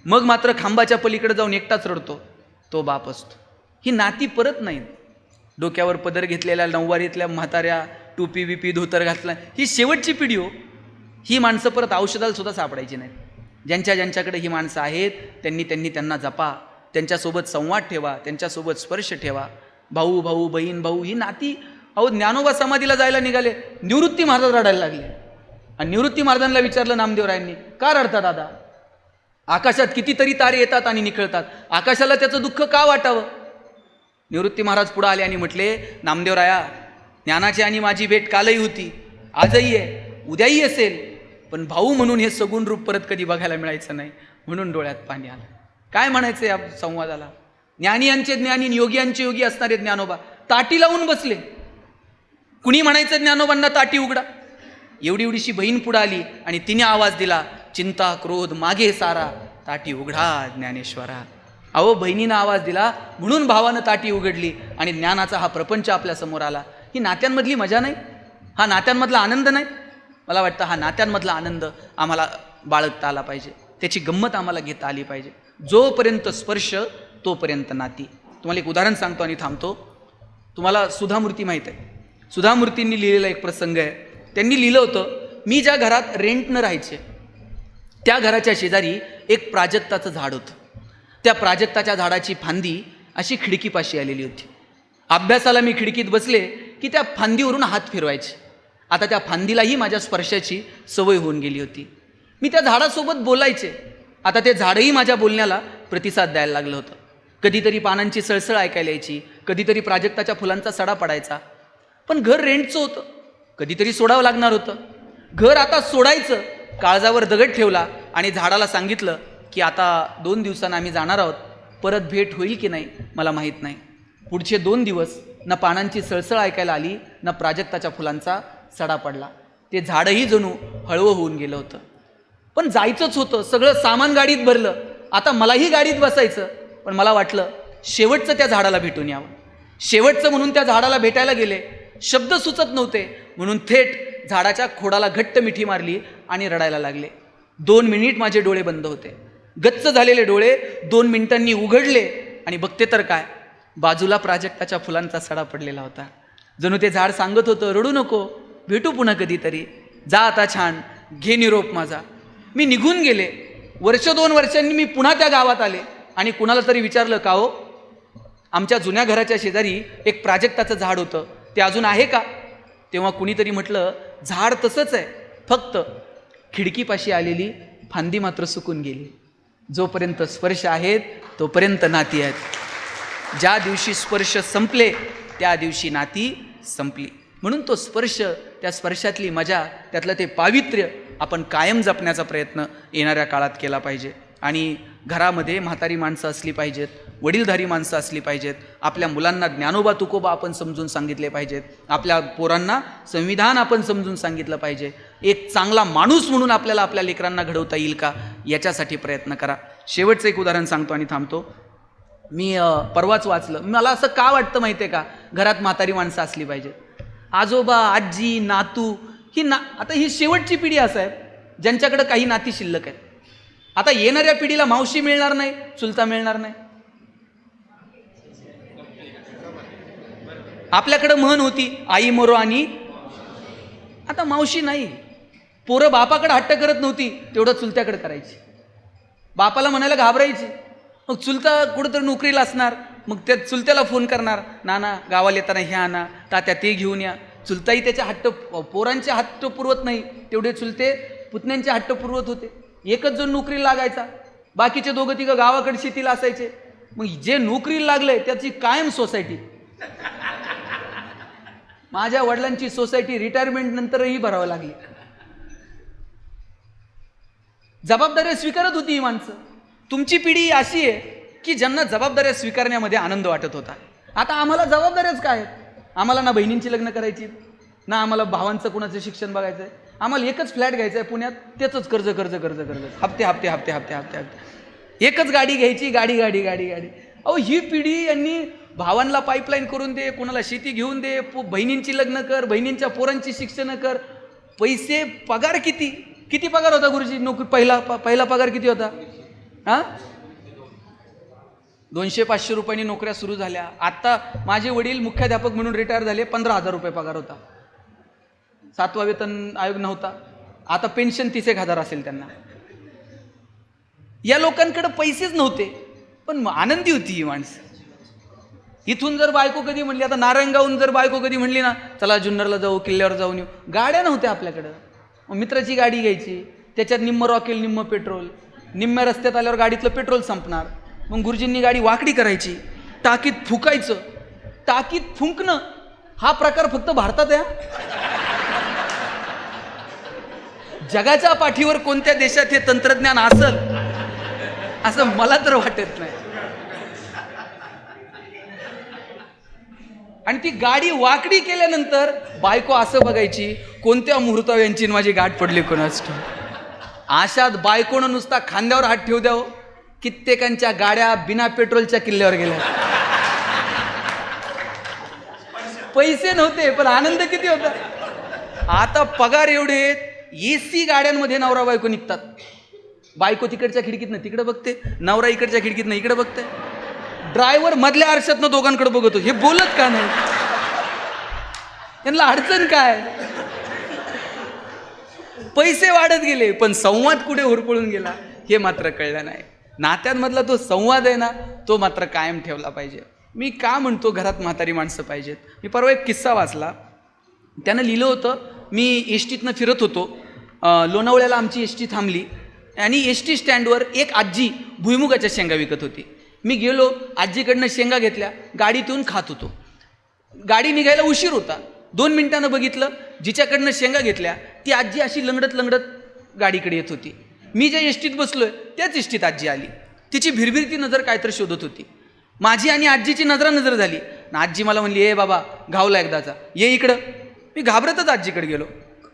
मग मात्र खांबाच्या पलीकडे जाऊन एकटाच रडतो. तो बाप असतो. ही नाती परत नाहीत. डोक्यावर पदर घेतलेल्या नऊवारीतल्या म्हाताऱ्या, टोपी बिपी धोतर घातला, ही शेवटची पिढी हो. ही माणसं परत औषधाला सुद्धा सापडायची नाहीत. ज्यांच्याकडे ही माणसं आहेत त्यांना जपा, त्यांच्यासोबत संवाद ठेवा, त्यांच्यासोबत स्पर्श ठेवा. भाऊ भाऊ, बहीण भाऊ, ही नाती. अहो, ज्ञानोबा समाधीला जायला निघाले, निवृत्ती महाराज रडायला लागले. आणि निवृत्ती महाराजांना विचारलं नामदेवरायांनी, का रडता दादा? आकाशात कितीतरी तारे येतात आणि निखळतात, आकाशाला त्याचं दुःख का वाटावं? निवृत्ती महाराज पुढे आले आणि म्हटले, नामदेवराया, ज्ञानाची आणि माझी भेट कालही होती, आजही आहे, उद्याही असेल, पण भाऊ म्हणून हे सगुण रूप परत कधी बघायला मिळायचं नाही, म्हणून डोळ्यात पाणी आलं. काय म्हणायचं या संवादाला? ज्ञानी यांचे ज्ञानी, योगी यांचे योगी असणारे ज्ञानोबा ताटी लावून बसले. कुणी म्हणायचं ज्ञानोबांना ताटी उघडा? एवढीशी बहीण पुढे आली आणि तिने आवाज दिला, चिंता क्रोध मागे सारा, ताटी उघडा ज्ञानेश्वरा. अहो, बहिणीनं आवाज दिला म्हणून भावानं ताटी उघडली आणि ज्ञानाचा हा प्रपंच आपल्या समोर आला. ही नात्यांमधली मजा नाही? हा नात्यांमधला आनंद नाही? मला वाटतं हा नात्यांमधला आनंद आम्हाला बाळगता आला पाहिजे, त्याची गंमत आम्हाला घेता आली पाहिजे. जोपर्यंत स्पर्श तोपर्यंत नाती. तुम्हाला एक उदाहरण सांगतो आणि थांबतो. तुम्हाला सुधामूर्ती माहीत आहे? सुधामूर्तींनी लिहिलेला एक प्रसंग आहे. त्यांनी लिहिलं होतं, मी ज्या घरात रेंटनं राहायचे त्या घराच्या शेजारी एक प्राजक्ताचं झाड होतं. त्या प्राजक्ताच्या झाडाची फांदी अशी खिडकीपाशी आलेली होती. अभ्यासाला मी खिडकीत बसले की त्या फांदीवरून हात फिरवायचे. आता त्या फांदीलाही माझ्या स्पर्शाची सवय होऊन गेली होती. मी त्या झाडासोबत बोलायचे. आता ते झाडही माझ्या बोलण्याला प्रतिसाद द्यायला लागलं होतं. कधीतरी पानांची सळसळ ऐकायला यायची, कधीतरी प्राजक्ताच्या फुलांचा सडा पडायचा. पण घर रेंटचं होतं, कधीतरी सोडावं लागणार होतं. घर आता सोडायचं, काळजावर दगड ठेवला आणि झाडाला सांगितलं की आता 2 दिवसांना आम्ही जाणार आहोत, परत भेट होईल की नाही मला माहीत नाही. पुढचे 2 दिवस ना पानांची सळसळ ऐकायला आली, ना प्राजक्ताच्या फुलांचा सडा पडला. ते झाडही जणू हळवं होऊन गेलं होतं. पण जायचंच होतं, सगळं सामान गाडीत भरलं. आता मलाही गाडीत बसायचं, पण मला वाटलं शेवटचं त्या झाडाला भेटून यावं. शेवटचं म्हणून त्या झाडाला भेटायला गेले. शब्द सुचत नव्हते, म्हणून थेट झाडाच्या खोडाला घट्ट मिठी मारली आणि रडायला लागले. 2 मिनिट माझे डोळे बंद होते. गच्च झालेले डोळे 2 मिनिटांनी उघडले आणि बघते तर काय, बाजूला प्राजक्ताच्या फुलांचा सडा पडलेला होता. जणू ते झाड सांगत होतं, रडू नको, भेटू पुन्हा कधीतरी, जा आता छान, घे निरोप माझा. मी निघून गेले. 1-2 वर्षांनी मी पुन्हा त्या गावात आले आणि कुणाला तरी विचारलं, का हो, आमच्या जुन्या घराच्या शेजारी एक प्राजक्ताचं झाड होतं, ते अजून आहे का? तेव्हा कुणीतरी म्हटलं, झाड तसंच आहे, फक्त खिडकीपाशी आलेली फांदी मात्र सुकून गेली. जोपर्यंत स्पर्श आहेत तोपर्यंत नाती आहेत. ज्या दिवशी स्पर्श संपले त्या दिवशी नाती संपली. म्हणून तो स्पर्श, त्या स्पर्शातली मजा, त्यातलं ते पावित्र्य आपण कायम जपण्याचा प्रयत्न येणाऱ्या काळात केला पाहिजे. आणि घरामध्ये म्हातारी माणसं असली पाहिजेत, वडीलधारी माणसं असली पाहिजेत. आपल्या मुलांना ज्ञानोबा तुकोबा आपण समजून सांगितले पाहिजेत. आपल्या पोरांना संविधान आपण समजून सांगितलं पाहिजे. एक चांगला माणूस म्हणून आपल्याला आपल्या लेकरांना घडवता येईल का, याच्यासाठी प्रयत्न करा. शेवटचं एक उदाहरण सांगतो आणि थांबतो. मी परवाच वाचलं. मला असं का वाटतं माहिती आहे का, घरात म्हातारी माणसं असली पाहिजेत. आजोबा, आजी, नातू, आता ही शेवटची पिढी असं आहे ज्यांच्याकडे काही नाती शिल्लक आहेत. आता येणाऱ्या पिढीला मावशी मिळणार नाही, चुलता मिळणार नाही. आपल्याकडं म्हण होती, आई मरो आणि आता मावशी नाही. पोरं बापाकडे हट्ट करत नव्हती, तेवढं चुलत्याकडे करायची. बापाला म्हणायला घाबरायची. मग चुलता कुठंतरी नोकरीला असणार, मग त्या चुलत्याला फोन करणार, नाना गावाला येताना हे आणा, तात्या ते घेऊन या. चुलताही त्याच्या हट्ट, पोरांचे हट्ट पुरवत नाही तेवढे चुलते पुतण्यांचे हट्ट पुरवत होते. एकच जण नोकरीला लागायचा, बाकीचे दोघं तिघं गावाकडे शेतीला असायचे. मग जे नोकरीला लागले त्याची कायम सोसायटी. माझ्या वडिलांची सोसायटी रिटायरमेंट नंतरही भरावं लागली. जबाबदाऱ्या स्वीकारत होती ही माणसं. तुमची पिढी अशी आहे की ज्यांना जबाबदाऱ्या स्वीकारण्यामध्ये आनंद वाटत होता. आता आम्हाला जबाबदाऱ्याच काय आहेत? आम्हाला ना बहिणींची लग्न करायची, ना आम्हाला भावांचं कुणाचं शिक्षण बघायचं आहे. आम्हाला एकच फ्लॅट घ्यायचं आहे पुण्यात, त्याचंच कर्ज कर्ज कर्ज कर्ज, हप्ते हप्ते हप्ते हप्ते हप्ते हप्ते. एकच गाडी घ्यायची, गाडी गाडी गाडी गाडी. अहो ही पिढी, यांनी भावांना पाईपलाईन करून दे, कोणाला शेती घेऊन दे, बहिणींची लग्न कर, बहिणींच्या पोरांची शिक्षण कर. पैसे, पगार किती किती पगार होता गुरुजी नोकरी? पहिला पगार किती होता? हां, 200-500 रुपयांनी नोकऱ्या सुरू झाल्या. आता माझे वडील मुख्याध्यापक म्हणून रिटायर झाले, 15,000 रुपये पगार होता. 7वा वेतन आयोग नव्हता. आता पेन्शन 30,000 असेल त्यांना. या लोकांकडे पैसेच नव्हते, पण आनंदी होती ही माणसं. इथून जर बायको कधी म्हणली, आता नारायणगावहून जर बायको कधी म्हणली ना, चला जुन्नरला जाऊ, किल्ल्यावर जाऊन येऊ, गाड्या नव्हत्या आपल्याकडं. मित्राची गाडी घ्यायची, त्याच्यात निम्म रॉकेल निम्म पेट्रोल. निम्म्या रस्त्यात आल्यावर गाडीतलं पेट्रोल संपणार, मग गुरुजींनी गाडी वाकडी करायची, टाकीत फुकायचं. टाकीत फुंकणं हा प्रकार फक्त भारतात आहे. जगाच्या पाठीवर कोणत्या देशात हे तंत्रज्ञान असेल असं मला तर वाटत नाही. आणि ती गाडी वाकडी केल्यानंतर बायको असं बघायची, कोणत्या मुहूर्तावर यांची माझी गाठ पडली कोणास ठाऊक. अशात बायकोनं नुसता खांद्यावर हात ठेवू द्यावं, कित्येकांच्या गाड्या बिना पेट्रोलच्या किल्ल्यावर गेल्या. पैसे नव्हते पण आनंद किती होता. आता पगार एवढे, एसी गाड्यांमध्ये नवरा बायको निघतात. बायको तिकडच्या खिडकीतनं तिकडे बघते, नवरा इकडच्या खिडकीतनं इकडे बघते. ड्रायव्हर मधल्या आरशातनं दोघांकडे बघतो. हे बोलत का नाही? त्यांना अडचण काय? पैसे वाढत गेले पण संवाद कुठे होरपळून गेला हे मात्र कळलं नाही. नात्यांमधला तो संवाद आहे ना, तो मात्र कायम ठेवला पाहिजे. मी का म्हणतो घरात म्हातारी माणसं पाहिजेत? मी परवा एक किस्सा वाचला. त्यानं लिहिलं होतं, मी एस टीतनं फिरत होतो, लोणावळ्याला आमची एस टी थांबली आणि एस टी स्टँडवर एक आजी भुईमुगाच्या शेंगा विकत होती. मी गेलो, आजीकडनं शेंगा घेतल्या, गाडीत येऊन खात होतो. गाडी निघायला उशीर होता. 2 मिनिटानं बघितलं, जिच्याकडनं शेंगा घेतल्या ती आजी अशी लंगडत लंगडत गाडीकडे येत होती. मी ज्या एसटीत बसलोय त्याच एसटीत आजी आली. तिची भिरभिरती नजर काहीतरी शोधत होती. माझी आणि आजीची नजर झाली. आजी मला म्हणली, ए बाबा घावला एकदाचा, ये इकडं. मी घाबरतच आजीकडे गेलो.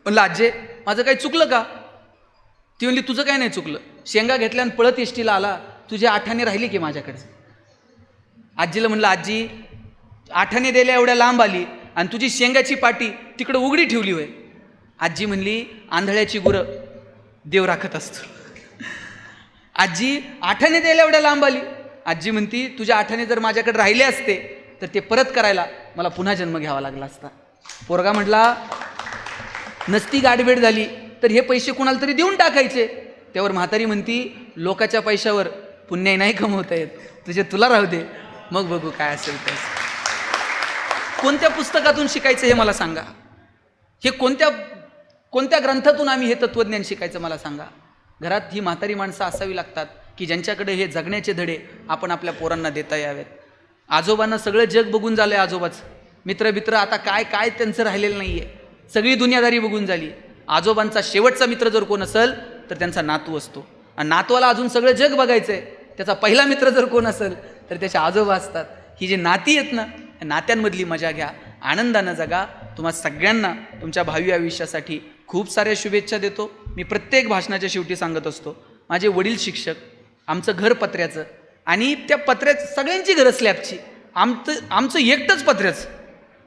म्हणलं, आजी माझं काही चुकलं का? ती म्हणली, तुझं काय नाही चुकलं, शेंगा घेतल्या आणि पळत एसटीला आला, तुझी आठाने राहिली की माझ्याकडे. आजीला म्हणलं, आजी आठाने दिल्या एवढ्या लांब आली आणि तुझी शेंगाची पाटी तिकडं उघडी ठेवली होय. आजी म्हणली, आंधळ्याची गुरं देव राखत असतो. आजी आठाने द्यायला एवढ्या लांब आली. आजी म्हणती, तुझ्या आठाने जर माझ्याकडे राहिले असते तर ते परत करायला मला पुन्हा जन्म घ्यावा लागला असता. पोरगा म्हटला, नसती गाडबेड झाली तर हे पैसे कुणाला तरी देऊन टाकायचे. त्यावर म्हातारी म्हणती, लोकाच्या पैशावर पुण्य नाही कमवता येत, तुझे तुला राहू दे, मग बघू काय असेल ते. कोणत्या पुस्तकातून शिकायचं हे मला सांगा. हे कोणत्या ग्रंथातून आम्ही हे तत्वज्ञान शिकायचं मला सांगा. घरात ही म्हातारी माणसं असावी लागतात की ज्यांच्याकडे हे जगण्याचे धडे आपण आपल्या पोरांना देता यावेत. आजोबांना सगळं जग बघून झालंय. आजोबाच मित्र आता काय त्यांचं राहिलेलं नाही आहे. सगळी दुनियादारी बघून झाली. आजोबांचा शेवटचा मित्र जर कोण असेल तर त्यांचा नातू असतो. आणि नातवाला अजून सगळं जग बघायचं आहे. त्याचा पहिला मित्र जर कोण असेल तर त्याचे आजोबा असतात. ही जी नाती आहेत ना, या नात्यांमधली मजा घ्या, आनंदानं जगा. तुम्हा सगळ्यांना तुमच्या भावी आयुष्यासाठी खूप साऱ्या शुभेच्छा देतो. मी प्रत्येक भाषणाच्या शेवटी सांगत असतो, माझे वडील शिक्षक, आमचं घर पत्र्याचं, आणि त्या पत्र्याचं सगळ्यांची घरं स्लॅबची, आमचं एकटंच पत्र्याचं.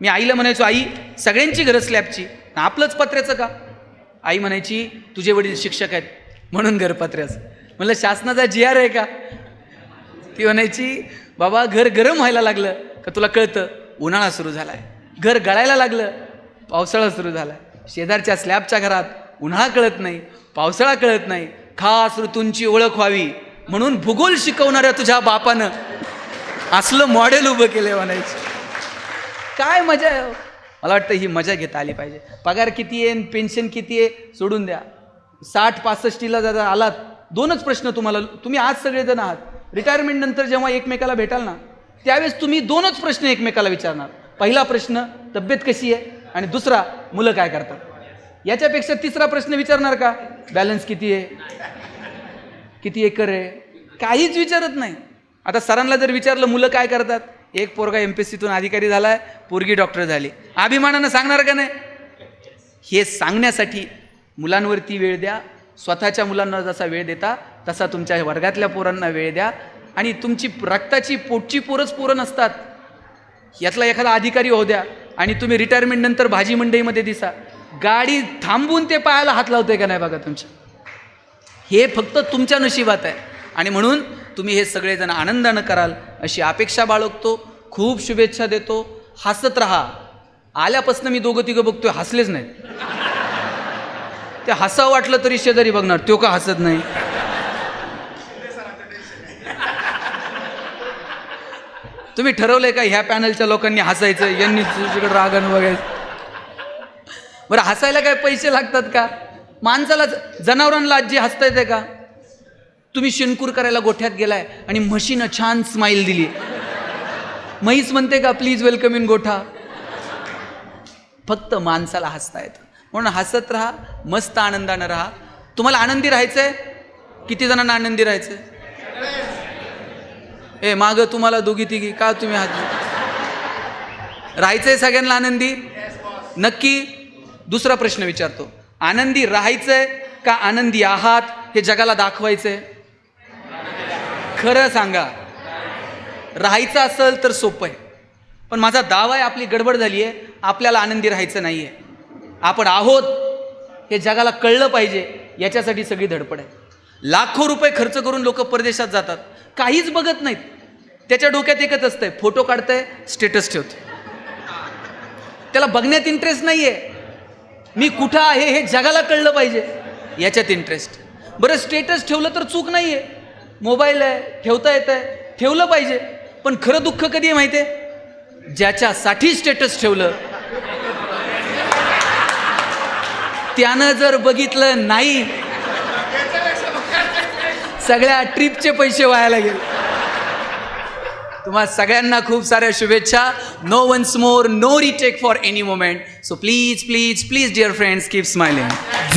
मी आईला म्हणायचो, आई सगळ्यांची घरं स्लॅबची, आपलंच पत्र्याचं का? आई म्हणायची, तुझे वडील शिक्षक आहेत म्हणून घर पत्र्याचं. म्हणलं शासनाचा GR आहे का? ती म्हणायची, बाबा घर गरम व्हायला लागलं का तुला कळतं, उन्हाळा सुरू झाला आहे. घर गळायला लागलं, पावसाळा सुरू झाला आहे. शेजारच्या स्लॅबच्या घरात उन्हाळा कळत नाही, पावसाळा कळत नाही. खास ऋतूंची ओळख व्हावी म्हणून भूगोल शिकवणाऱ्या तुझ्या बापानं असलं मॉडेल उभं केलं म्हणायचं. काय मजा आहे. मला वाटतं ही मजा घेता आली पाहिजे. पगार किती आहे, पेन्शन किती आहे सोडून द्या. 60-65ला जर आलात, दोनच प्रश्न तुम्हाला, तुम्ही आज सगळेजण आहात, रिटायरमेंट नंतर जेव्हा एकमेकाला भेटाल ना, त्यावेळेस तुम्ही दोनच प्रश्न एकमेकाला विचारणार. पहिला प्रश्न, तब्येत कशी आहे, आणि दुसरा, मुलं काय करतात. याच्यापेक्षा तिसरा प्रश्न विचारणार का? बॅलन्स किती आहे, किती एकर आहे, काहीच विचारत नाही. आता सरांना जर विचारलं मुलं काय करतात, एक पोरगा MPSCतून अधिकारी झालाय, पोरगी डॉक्टर झाली, अभिमानानं सांगणार का नाही? हे सांगण्यासाठी मुलांवरती वेळ द्या. स्वतःच्या मुलांना जसा वेळ देता तसा तुमच्या वर्गातल्या पोरांना वेळ द्या. आणि तुमची रक्ताची पोटची पोरच पोरं नसतात. यातला एखादा अधिकारी होऊ द्या आणि तुम्ही रिटायरमेंट नंतर भाजी मंडईमध्ये दिसा, गाडी थांबून ते पायाला हात लावतोय का नाही बघा तुमच्या. हे फक्त तुमच्या नशिबात आहे. आणि म्हणून तुम्ही हे सगळेजण आनंदानं कराल अशी अपेक्षा बाळगतो. खूप शुभेच्छा देतो. हसत राहा. आल्यापासून मी दोघं तिघं बघतोय, हसलेच नाहीत. ते हसावं वाटलं तरी शेजारी बघणार, तो का हसत नाही. तुम्ही ठरवलंय का ह्या पॅनलच्या लोकांनी हसायचं, यांनी तुझ्याकडे रागानं बघायचं? बरं, हसायला काय पैसे लागतात का? माणसाला, जनावरांना आजी हसता येते का? तुम्ही शिनकूर करायला गोठ्यात गेलाय आणि म्हशीनं छान स्माईल दिली, म्हैस म्हणते का प्लीज वेलकम इन गोठा? फक्त माणसाला हसता येतं. म्हणून हसत राहा, मस्त आनंदानं राहा. तुम्हाला आनंदी राहायचंय? किती जणांना आनंदी राहायचंय? मागं तुम्हाला दोघी तिघी का तुम्ही हात राहायचंय? सगळ्यांना आनंदी नक्की. दुसरा प्रश्न विचारतो, आनंदी राहायचंय का आनंदी आहात हे जगाला दाखवायचंय? खरं सांगा. राहायचं असेल तर सोपं आहे, पण माझा दावा आहे आपली गडबड झाली आहे. आपल्याला आनंदी राहायचं नाही आहे. आपण आहोत हे जगाला कळलं पाहिजे, याच्यासाठी सगळी धडपड आहे. लाखो रुपये खर्च करून लोक परदेशात जातात, काहीच बघत नाहीत. त्याच्या डोक्यात एकच असतंय, फोटो काढतंय, स्टेटस ठेवतो. त्याला बघण्यात इंटरेस्ट नाही आहे. मी कुठं आहे हे जगाला कळलं पाहिजे, याच्यात इंटरेस्ट. बरं, स्टेटस ठेवलं तर चूक नाही आहे, मोबाईल आहे, ठेवता येत आहे, ठेवलं पाहिजे. पण खरं दुःख कधी आहे माहिती आहे? ज्याच्यासाठी स्टेटस ठेवलं त्यानं जर बघितलं नाही, सगळ्या ट्रिपचे पैसे वायाला गेले. तुम्हा सगळ्यांना खूप साऱ्या शुभेच्छा. No once more, no retake for any moment. So please please please dear friends, keep smiling.